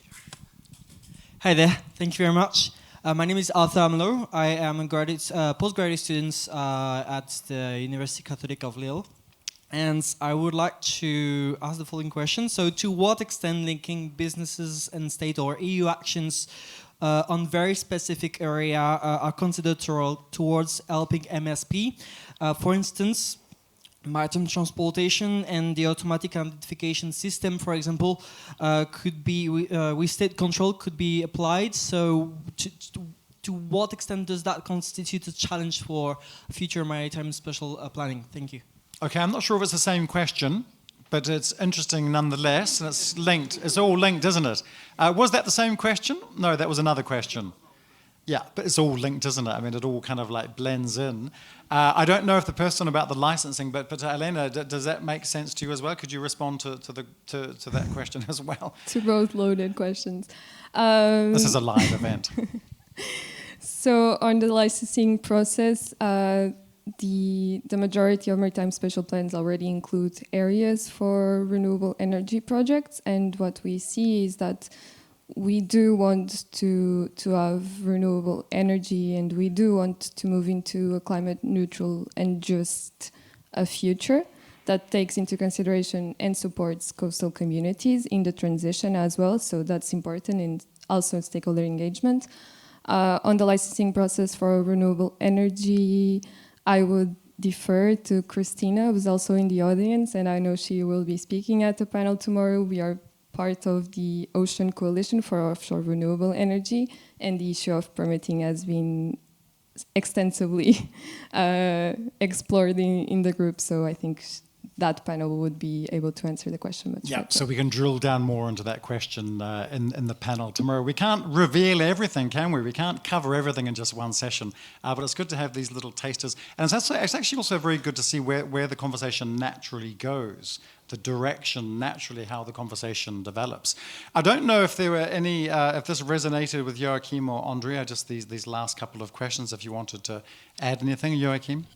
Hi there, thank you very much. My name is Arthur Amelot. I am a postgraduate student at the University Catholic of Lille. And I would like to ask the following question. So to what extent linking businesses and state or EU actions on very specific area are considered towards helping MSP? For instance, maritime transportation and the automatic identification system, for example, could be with state control could be applied. So, to what extent does that constitute a challenge for future maritime spatial planning? Thank you. Okay, I'm not sure if it's the same question, but it's interesting nonetheless, and it's linked. It's all linked, isn't it? Was that the same question? No, that was another question. Yeah, but it's all linked, isn't it? I mean, it all kind of like blends in. I don't know if the person about the licensing, but Elena, does that make sense to you as well? Could you respond to that question as well? To both loaded questions. This is a live event. So on the licensing process, the majority of maritime spatial plans already include areas for renewable energy projects, and what we see is that we do want to have renewable energy, and we do want to move into a climate neutral and just a future that takes into consideration and supports coastal communities in the transition as well. So that's important, and also stakeholder engagement. On the licensing process for renewable energy, I would defer to Christina, who's also in the audience, and I know she will be speaking at the panel tomorrow. We are part of the Ocean Coalition for Offshore Renewable Energy, and the issue of permitting has been extensively explored in the group, so I think that panel would be able to answer the question much better. So we can drill down more into that question in the panel tomorrow. We can't reveal everything, can we? We can't cover everything in just one session, but it's good to have these little tasters. And it's actually also very good to see where the conversation naturally goes, the direction naturally how the conversation develops. I don't know if there were any, if this resonated with Joachim or Andrea, just these last couple of questions, if you wanted to add anything, Joachim?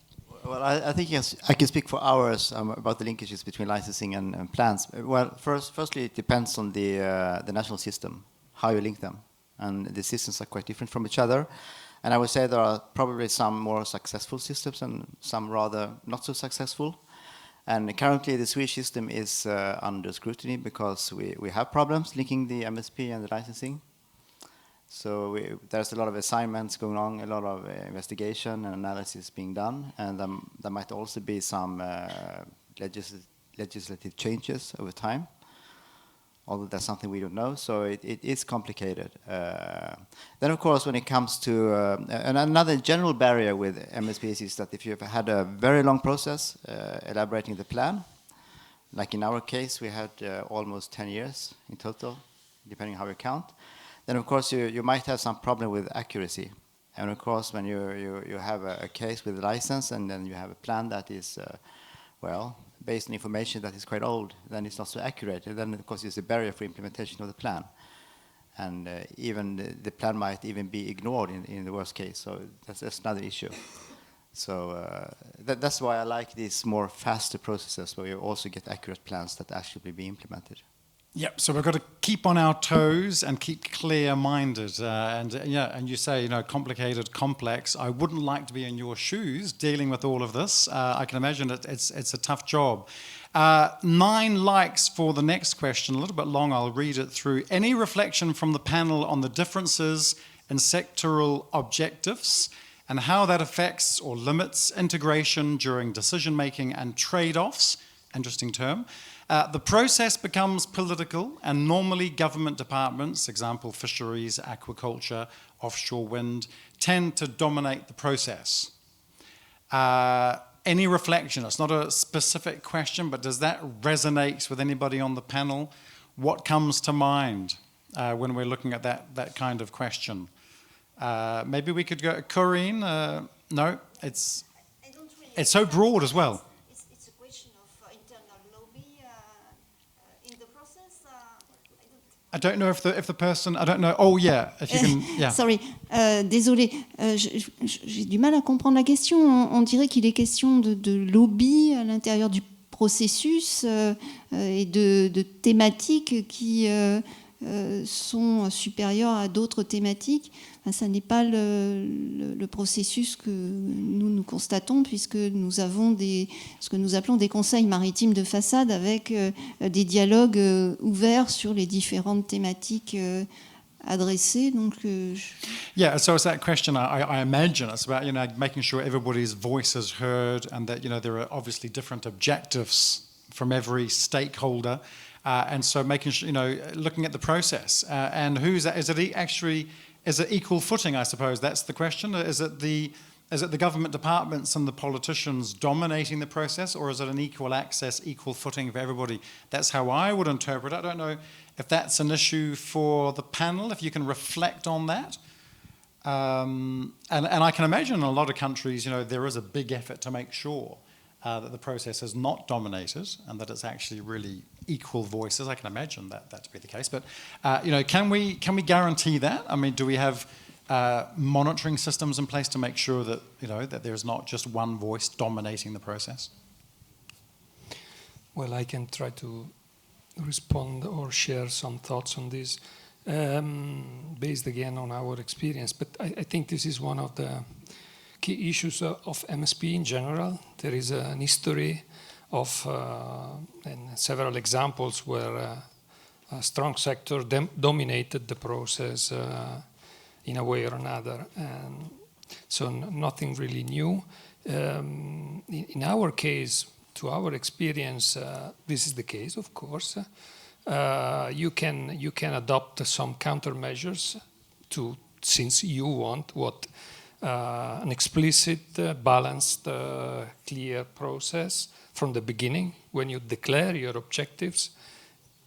Well, I think yes, I can speak for hours about the linkages between licensing and plans. Well, firstly, it depends on the national system, how you link them. And the systems are quite different from each other. And I would say there are probably some more successful systems and some rather not so successful. And currently the Swedish system is under scrutiny because we have problems linking the MSP and the licensing. So there's a lot of assignments going on, a lot of investigation and analysis being done, and there might also be some legislative changes over time, although that's something we don't know, so it is complicated. Then, of course, when it comes to another general barrier with MSPs is that if you've had a very long process elaborating the plan, like in our case, we had almost 10 years in total, depending how you count, then of course you might have some problem with accuracy. And of course when you have a case with a license and then you have a plan that is, well, based on information that is quite old, then it's not so accurate. And then of course it's a barrier for implementation of the plan. And even the plan might even be ignored in the worst case. So that's another issue. So that's why I like these more faster processes where you also get accurate plans that actually be implemented. Yep. So we've got to keep on our toes and keep clear-minded. And you say, complicated, complex. I wouldn't like to be in your shoes dealing with all of this. I can imagine it's a tough job. 9 likes for the next question. A little bit long. I'll read it through. Any reflection from the panel on the differences in sectoral objectives and how that affects or limits integration during decision-making and trade-offs? Interesting term. The process becomes political, and normally government departments, example fisheries, aquaculture, offshore wind, tend to dominate the process. Any reflection? It's not a specific question, but does that resonate with anybody on the panel? What comes to mind when we're looking at that kind of question? Maybe we could go, Corinne? No, it's so broad as well. I don't know if the person, I don't know. Oh yeah, if you can, yeah. Sorry, désolé, j'ai du mal à comprendre la question. On dirait qu'il est question de lobby à l'intérieur du processus et de thématiques qui sont supérieures à d'autres thématiques. Enfin, ça n'est pas le processus que nous constatons, puisque nous avons ce que nous appelons des conseils maritimes de façade avec des dialogues ouverts sur les différentes thématiques adressées. Donc, Yeah, so it's that question. I imagine it's about making sure everybody's voice is heard, and that there are obviously different objectives from every stakeholder, and so making sure looking at the process and who's is it actually. Is it equal footing, I suppose? That's the question. Is it the government departments and the politicians dominating the process, or is it an equal access, equal footing for everybody? That's how I would interpret it. I don't know if that's an issue for the panel, if you can reflect on that. And I can imagine in a lot of countries, there is a big effort to make sure that the process is not dominated and that it's actually really equal voices. I can imagine that to be the case. But can we guarantee that? I mean, do we have monitoring systems in place to make sure that, that there's not just one voice dominating the process? Well, I can try to respond or share some thoughts on this, based again on our experience. But I think this is one of the key issues of MSP in general. There is an history of and several examples where a strong sector dominated the process in a way or another. And so nothing really new. In our case, to our experience, this is the case, of course. You can adopt some countermeasures since you want an explicit, balanced, clear process from the beginning when you declare your objectives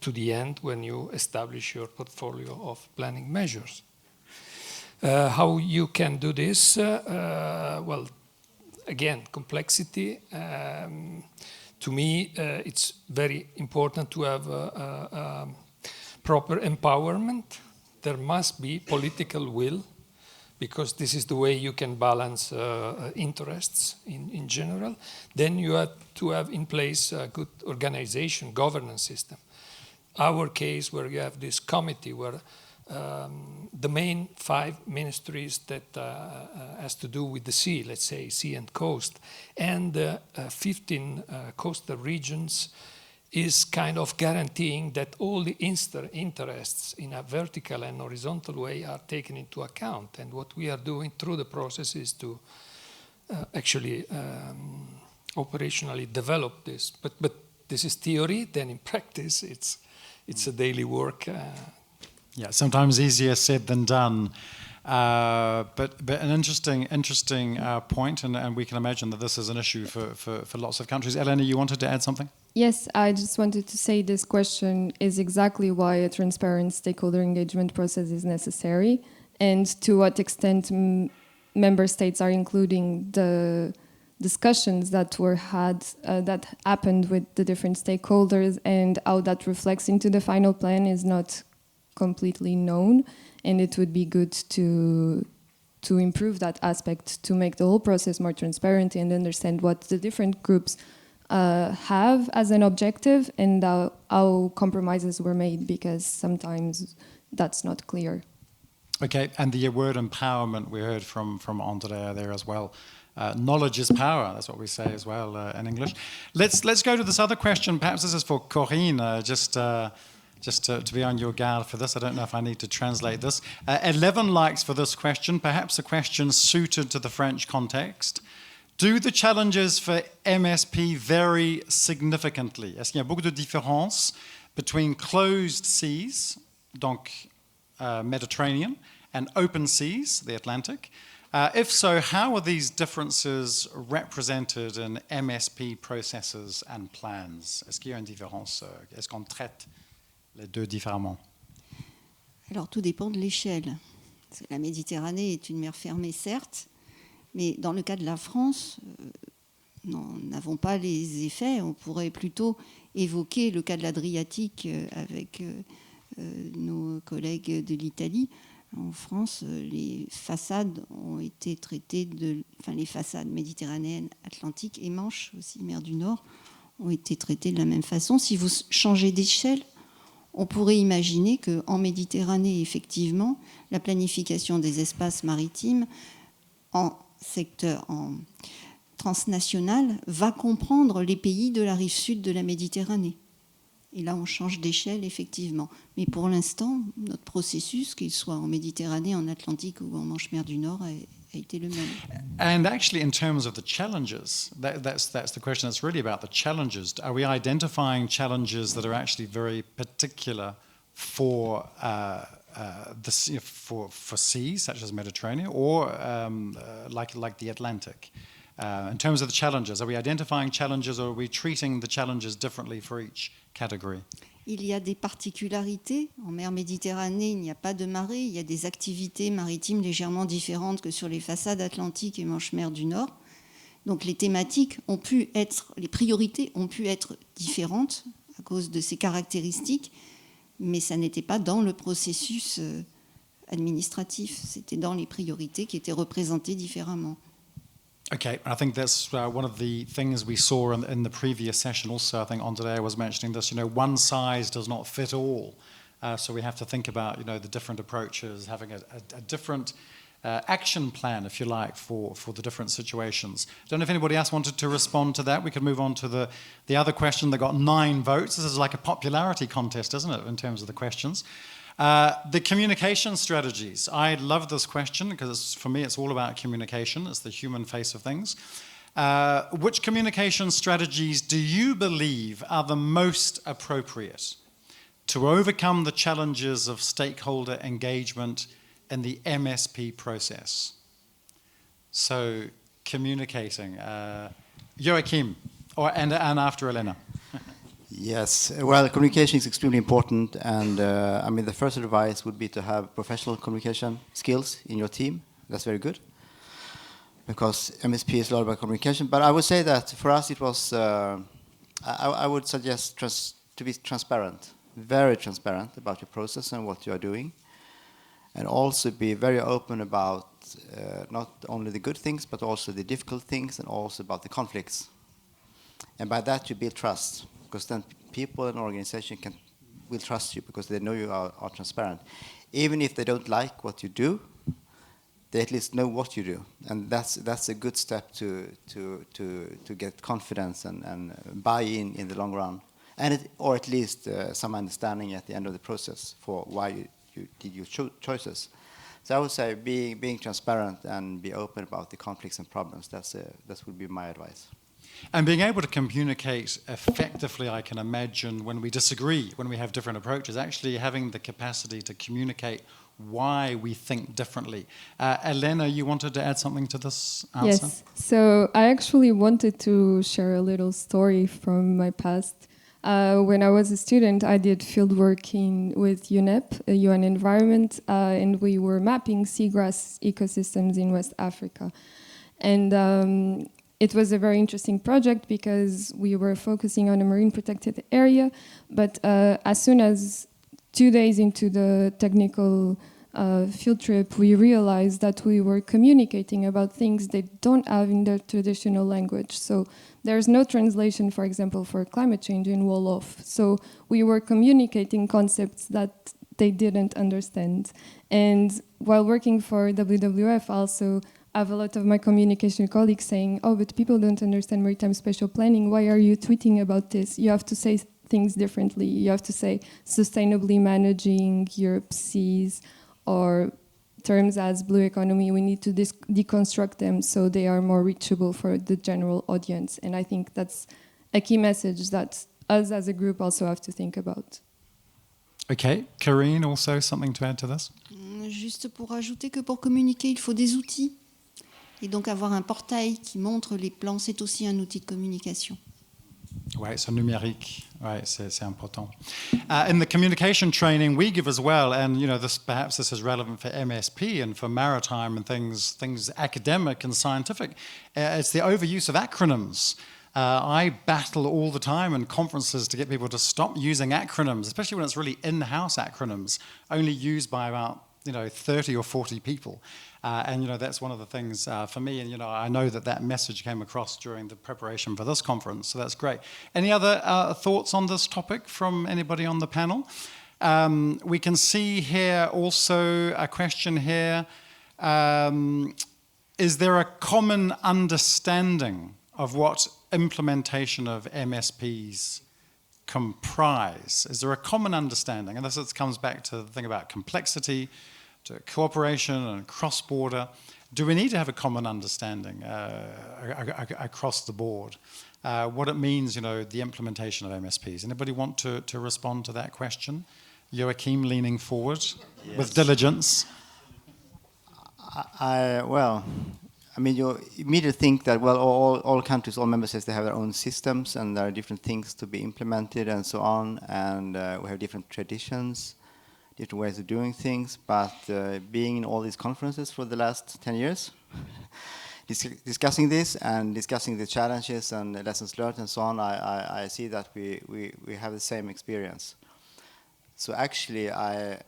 to the end when you establish your portfolio of planning measures. How you can do this? Well, again, complexity. To me, it's very important to have proper empowerment. There must be political will, because this is the way you can balance interests in general. Then you have to have in place a good organization, governance system. Our case, where you have this committee where the main 5 ministries that has to do with the sea, let's say sea and coast, and 15 coastal regions, is kind of guaranteeing that all the interests in a vertical and horizontal way are taken into account. And what we are doing through the process is to actually operationally develop this. But this is theory. Then in practice, it's a daily work. Yeah, sometimes easier said than done. But an interesting point, and we can imagine that this is an issue for lots of countries. Elena, you wanted to add something? Yes, I just wanted to say this question is exactly why a transparent stakeholder engagement process is necessary, and to what extent member states are including the discussions that were had, that happened with the different stakeholders, and how that reflects into the final plan is not completely known, and it would be good to improve that aspect, to make the whole process more transparent and understand what the different groups have as an objective and how compromises were made, because sometimes that's not clear. Okay, and the word empowerment we heard from Andrea there as well. Knowledge is power, that's what we say as well in English. Let's go to this other question. Perhaps this is for Corinne, just to be on your guard for this. I don't know if I need to translate this. 11 likes for this question, perhaps a question suited to the French context. Do the challenges for MSP vary significantly? Est-ce qu'il y a beaucoup de différences between closed seas, donc Mediterranean, and open seas, the Atlantic? If so, how are these differences represented in MSP processes and plans? Est-ce qu'il y a une différence? Est-ce qu'on traite les deux différemment? Alors, tout dépend de l'échelle. La Méditerranée est une mer fermée, certes, mais dans le cas de la France, nous n'avons pas les effets. On pourrait plutôt évoquer le cas de l'Adriatique avec nos collègues de l'Italie. En France, les façades ont été traitées les façades méditerranéennes, atlantiques et Manche, aussi mer du Nord, ont été traitées de la même façon. Si vous changez d'échelle, on pourrait imaginer qu'en Méditerranée, effectivement, la planification des espaces maritimes en transnational va comprendre les pays de la rive sud de la Méditerranée. Et là, on change d'échelle, effectivement. Mais pour l'instant, notre processus, qu'il soit en Méditerranée, en Atlantique ou en Manche-Mer du Nord, a été le même. And actually, in terms of the challenges, that's the question. It's really about the challenges. Are we identifying challenges that are actually very particular for seas such as Mediterranean or like the Atlantic? In terms of the challenges, are we identifying challenges or are we treating the challenges differently for each category? Il y a des particularités. En mer Méditerranée, il n'y a pas de marée. Il y a des activités maritimes légèrement différentes que sur les façades atlantiques et Manche-Mer du Nord. Donc les thématiques ont pu être, les priorités ont pu être différentes à cause de ces caractéristiques, mais ça n'était pas dans le processus administratif. C'était dans les priorités qui étaient représentées différemment. Okay, I think that's one of the things we saw in the previous session also. I think Andrea was mentioning this, one size does not fit all. So we have to think about, the different approaches, having a different action plan, if you like, for the different situations. I don't know if anybody else wanted to respond to that. We could move on to the other question that got 9 votes. This is like a popularity contest, isn't it, in terms of the questions. The communication strategies. I love this question because for me it's all about communication. It's the human face of things. Which communication strategies do you believe are the most appropriate to overcome the challenges of stakeholder engagement in the MSP process? So communicating. Joachim, and after Elena. Yes, well, communication is extremely important, and the first advice would be to have professional communication skills in your team. That's very good, because MSP is a lot about communication. But I would say that for us it was, I would suggest to be transparent, very transparent about your process and what you are doing, and also be very open about not only the good things, but also the difficult things, and also about the conflicts. And by that you build trust. Because then people and organization will trust you because they know you are transparent. Even if they don't like what you do, they at least know what you do. And that's a good step to get confidence and buy-in the long run. Or at least some understanding at the end of the process for why you did your choices. So I would say being transparent and be open about the conflicts and problems, that would be my advice. And being able to communicate effectively, I can imagine, when we disagree, when we have different approaches, actually having the capacity to communicate why we think differently. Elena, you wanted to add something to this answer? Yes, so I actually wanted to share a little story from my past. When I was a student, I did fieldwork with UNEP, UN Environment, and we were mapping seagrass ecosystems in West Africa. And it was a very interesting project because we were focusing on a marine protected area, but as soon as 2 days into the technical field trip, we realized that we were communicating about things they don't have in their traditional language. So there's no translation, for example, for climate change in Wolof. So we were communicating concepts that they didn't understand. And while working for WWF, also I have a lot of my communication colleagues saying, oh, but people don't understand maritime spatial planning. Why are you tweeting about this? You have to say things differently. You have to say sustainably managing Europe's seas, or terms as blue economy. We need to deconstruct them so they are more reachable for the general audience. And I think that's a key message that us as a group also have to think about. Okay, Karine, also something to add to this? Juste pour ajouter que pour communiquer, il faut des outils. Et donc avoir un portail qui montre les plans, c'est aussi un outil de communication. Ouais, c'est numérique. Ouais, c'est important. In the communication training we give as well, and perhaps this is relevant for MSP and for maritime and things academic and scientific. It's the overuse of acronyms. I battle all the time in conferences to get people to stop using acronyms, especially when it's really in-house acronyms, only used by about 30 or 40 people. And that's one of the things for me, and I know that message came across during the preparation for this conference, so that's great. Any other thoughts on this topic from anybody on the panel? We can see here also a question here. Is there a common understanding of what implementation of MSPs comprise? Is there a common understanding? And this comes back to the thing about complexity, to cooperation and cross-border. Do we need to have a common understanding across the board? What it means, the implementation of MSPs. Anybody want to respond to that question? Joachim leaning forward with diligence. You immediately think that, well, all countries, all member states, they have their own systems and there are different things to be implemented and so on, and we have different traditions, different ways of doing things, but being in all these conferences for the last 10 years, discussing this and discussing the challenges and the lessons learned and so on, I see that we have the same experience. So actually, I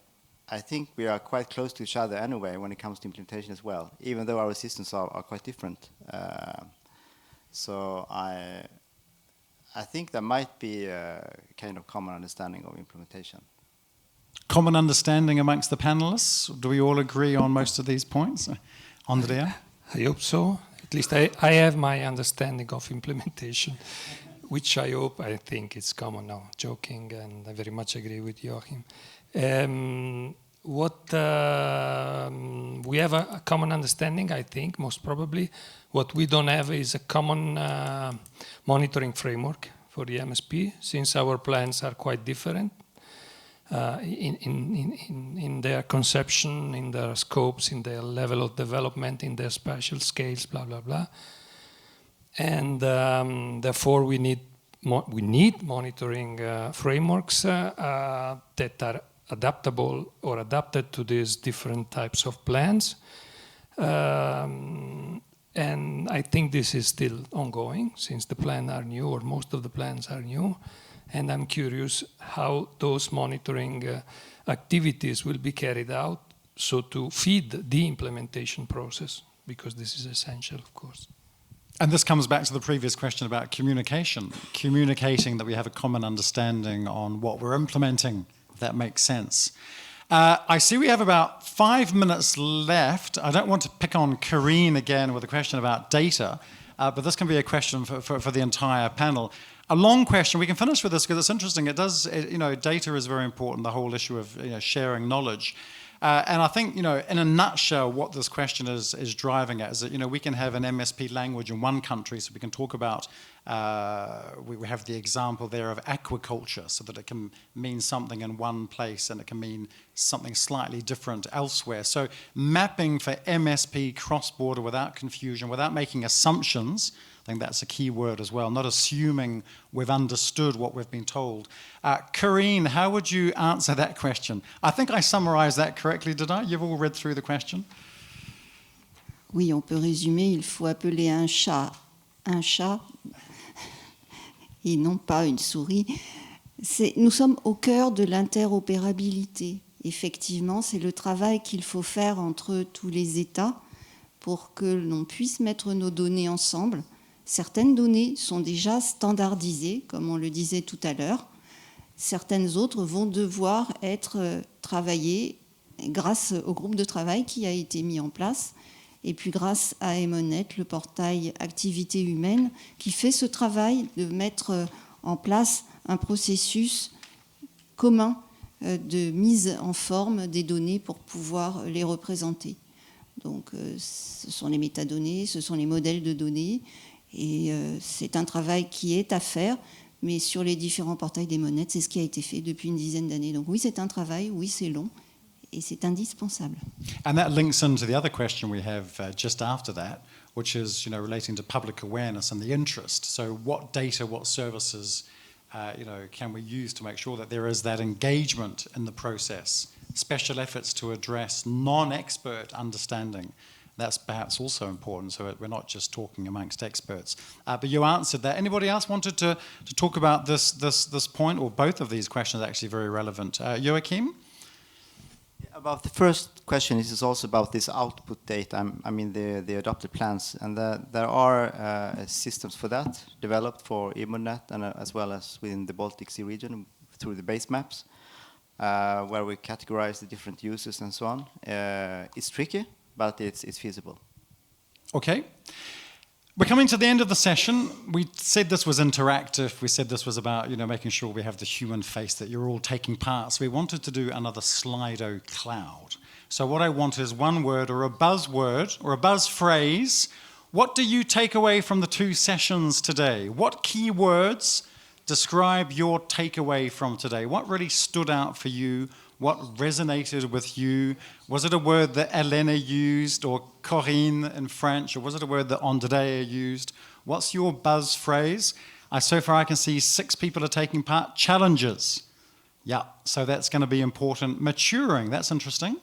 I think we are quite close to each other anyway when it comes to implementation as well, even though our systems are quite different. So I think there might be a kind of common understanding of implementation. Common understanding amongst the panelists? Do we all agree on most of these points? Andrea? I hope so. At least I have my understanding of implementation, which I think it's common now. Joking, and I very much agree with Joachim. We have a common understanding, I think, most probably. What we don't have is a common monitoring framework for the MSP, since our plans are quite different in their conception, in their scopes, in their level of development, in their spatial scales, blah, blah, blah. And therefore we need monitoring frameworks that are adaptable or adapted to these different types of plans. And I think this is still ongoing, since the plans are new, or most of the plans are new. And I'm curious how those monitoring activities will be carried out, so to feed the implementation process, because this is essential, of course. And this comes back to the previous question about communication, communicating that we have a common understanding on what we're implementing, if that makes sense. I see we have about 5 minutes left. I don't want to pick on Corinne again with a question about data, but this can be a question for the entire panel. A long question. We can finish with this because it's interesting. Data is very important, the whole issue of sharing knowledge. And I think, in a nutshell, what this question is driving at is that, we can have an MSP language in one country, so we can talk about, we have the example there of aquaculture, so that it can mean something in one place and it can mean something slightly different elsewhere. So mapping for MSP cross-border without confusion, without making assumptions, I think that's a key word as well, not assuming we've understood what we've been told. Corinne, how would you answer that question? I think I summarized that correctly, did I? You've all read through the question? Oui, on peut résumer, il faut appeler un chat et non pas une souris. Nous sommes au cœur de l'interopérabilité. Effectivement, c'est le travail qu'il faut faire entre tous les États pour que l'on puisse mettre nos données ensemble. Certaines données sont déjà standardisées, comme on le disait tout à l'heure. Certaines autres vont devoir être travaillées grâce au groupe de travail qui a été mis en place, et puis grâce à Emonet, le portail Activité humaine, qui fait ce travail de mettre en place un processus commun de mise en forme des données pour pouvoir les représenter. Donc ce sont les métadonnées, ce sont les modèles de données, et c'est un travail qui est à faire, mais sur les différents portails d'Emonet, c'est ce qui a été fait depuis une dizaine d'années. Donc oui, c'est un travail, oui, c'est long, et c'est indispensable. And that links into the other question we have just after that, which is, relating to public awareness and the interest. So what data, what services, can we use to make sure that there is that engagement in the process, special efforts to address non-expert understanding. That's perhaps also important, so we're not just talking amongst experts. But you answered that. Anybody else wanted to talk about this point, or both of these questions are actually very relevant? Joachim? About the first question, this is also about this output data, the adopted plans. And there are systems for that developed for Emonet and as well as within the Baltic Sea region through the base maps, where we categorize the different users and so on. It's tricky, but it's feasible. Okay. We're coming to the end of the session. We said this was interactive. We said this was about, making sure we have the human face, that you're all taking part. So we wanted to do another Slido cloud. So what I want is one word or a buzzword or a buzz phrase. What do you take away from the 2 sessions today? What key words describe your takeaway from today? What really stood out for you? What resonated with you? Was it a word that Elena used, or Corinne in French, or was it a word that Andrea used? What's your buzz phrase? So far I can see 6 people are taking part. Challenges. Yeah, so that's going to be important. Maturing, that's interesting.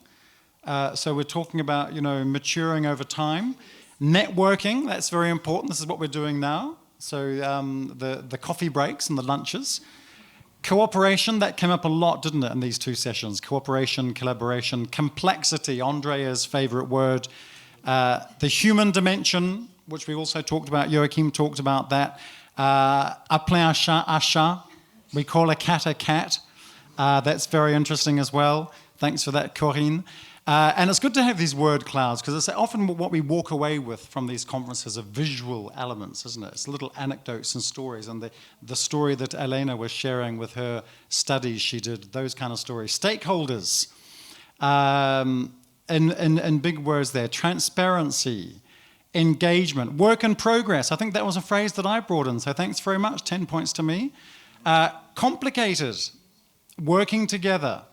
So we're talking about, maturing over time. Networking, that's very important. This is what we're doing now. So the coffee breaks and the lunches. Cooperation, that came up a lot, didn't it, in these two sessions? Cooperation, collaboration, complexity, Andrea's favorite word. The human dimension, which we also talked about, Joachim talked about that. Appeler un chat, we call a cat. That's very interesting as well. Thanks for that, Corinne. And it's good to have these word clouds, because it's often what we walk away with from these conferences are visual elements, isn't it? It's little anecdotes and stories, and the story that Elena was sharing with her studies she did, those kind of stories. Stakeholders, in big words there, transparency, engagement, work in progress. I think that was a phrase that I brought in, so thanks very much, 10 points to me. Complicated, working together.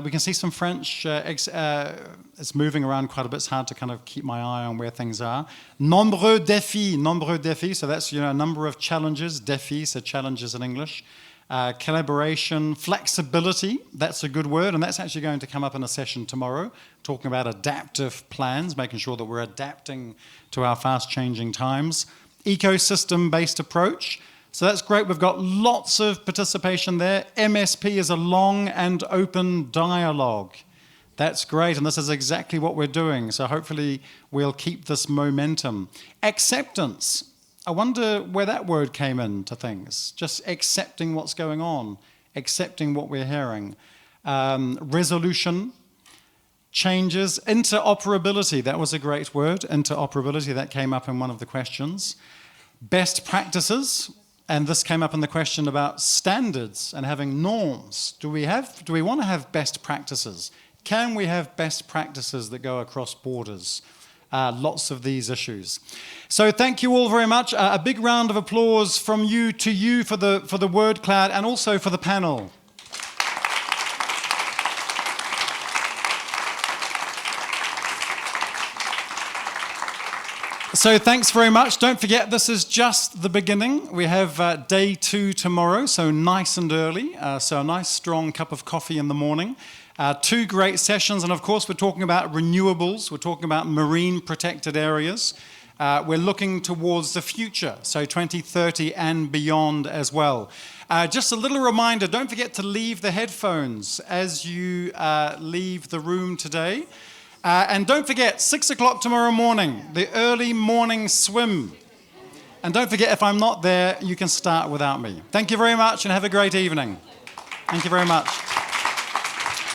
We can see some French, it's moving around quite a bit. It's hard to kind of keep my eye on where things are. Nombreux défis, so that's, a number of challenges. Défis, so challenges in English. Collaboration, flexibility, that's a good word, and that's actually going to come up in a session tomorrow, talking about adaptive plans, making sure that we're adapting to our fast-changing times. Ecosystem-based approach. So that's great. We've got lots of participation there. MSP is a long and open dialogue. That's great, and this is exactly what we're doing. So hopefully we'll keep this momentum. Acceptance. I wonder where that word came into things. Just accepting what's going on, accepting what we're hearing. Resolution, changes. Interoperability, that was a great word. Interoperability, that came up in one of the questions. Best practices. And this came up in the question about standards and having norms. Do we want to have best practices? Can we have best practices that go across borders? Lots of these issues. So thank you all very much. A big round of applause from you to you for the word cloud and also for the panel. So thanks very much. Don't forget, this is just the beginning. We have day 2 tomorrow, so nice and early. So a nice strong cup of coffee in the morning. 2 great sessions, and of course we're talking about renewables. We're talking about marine protected areas. We're looking towards the future, so 2030 and beyond as well. Just a little reminder, don't forget to leave the headphones as you leave the room today. And don't forget, 6 o'clock tomorrow morning, the early morning swim. And don't forget, if I'm not there, you can start without me. Thank you very much and have a great evening. Thank you very much.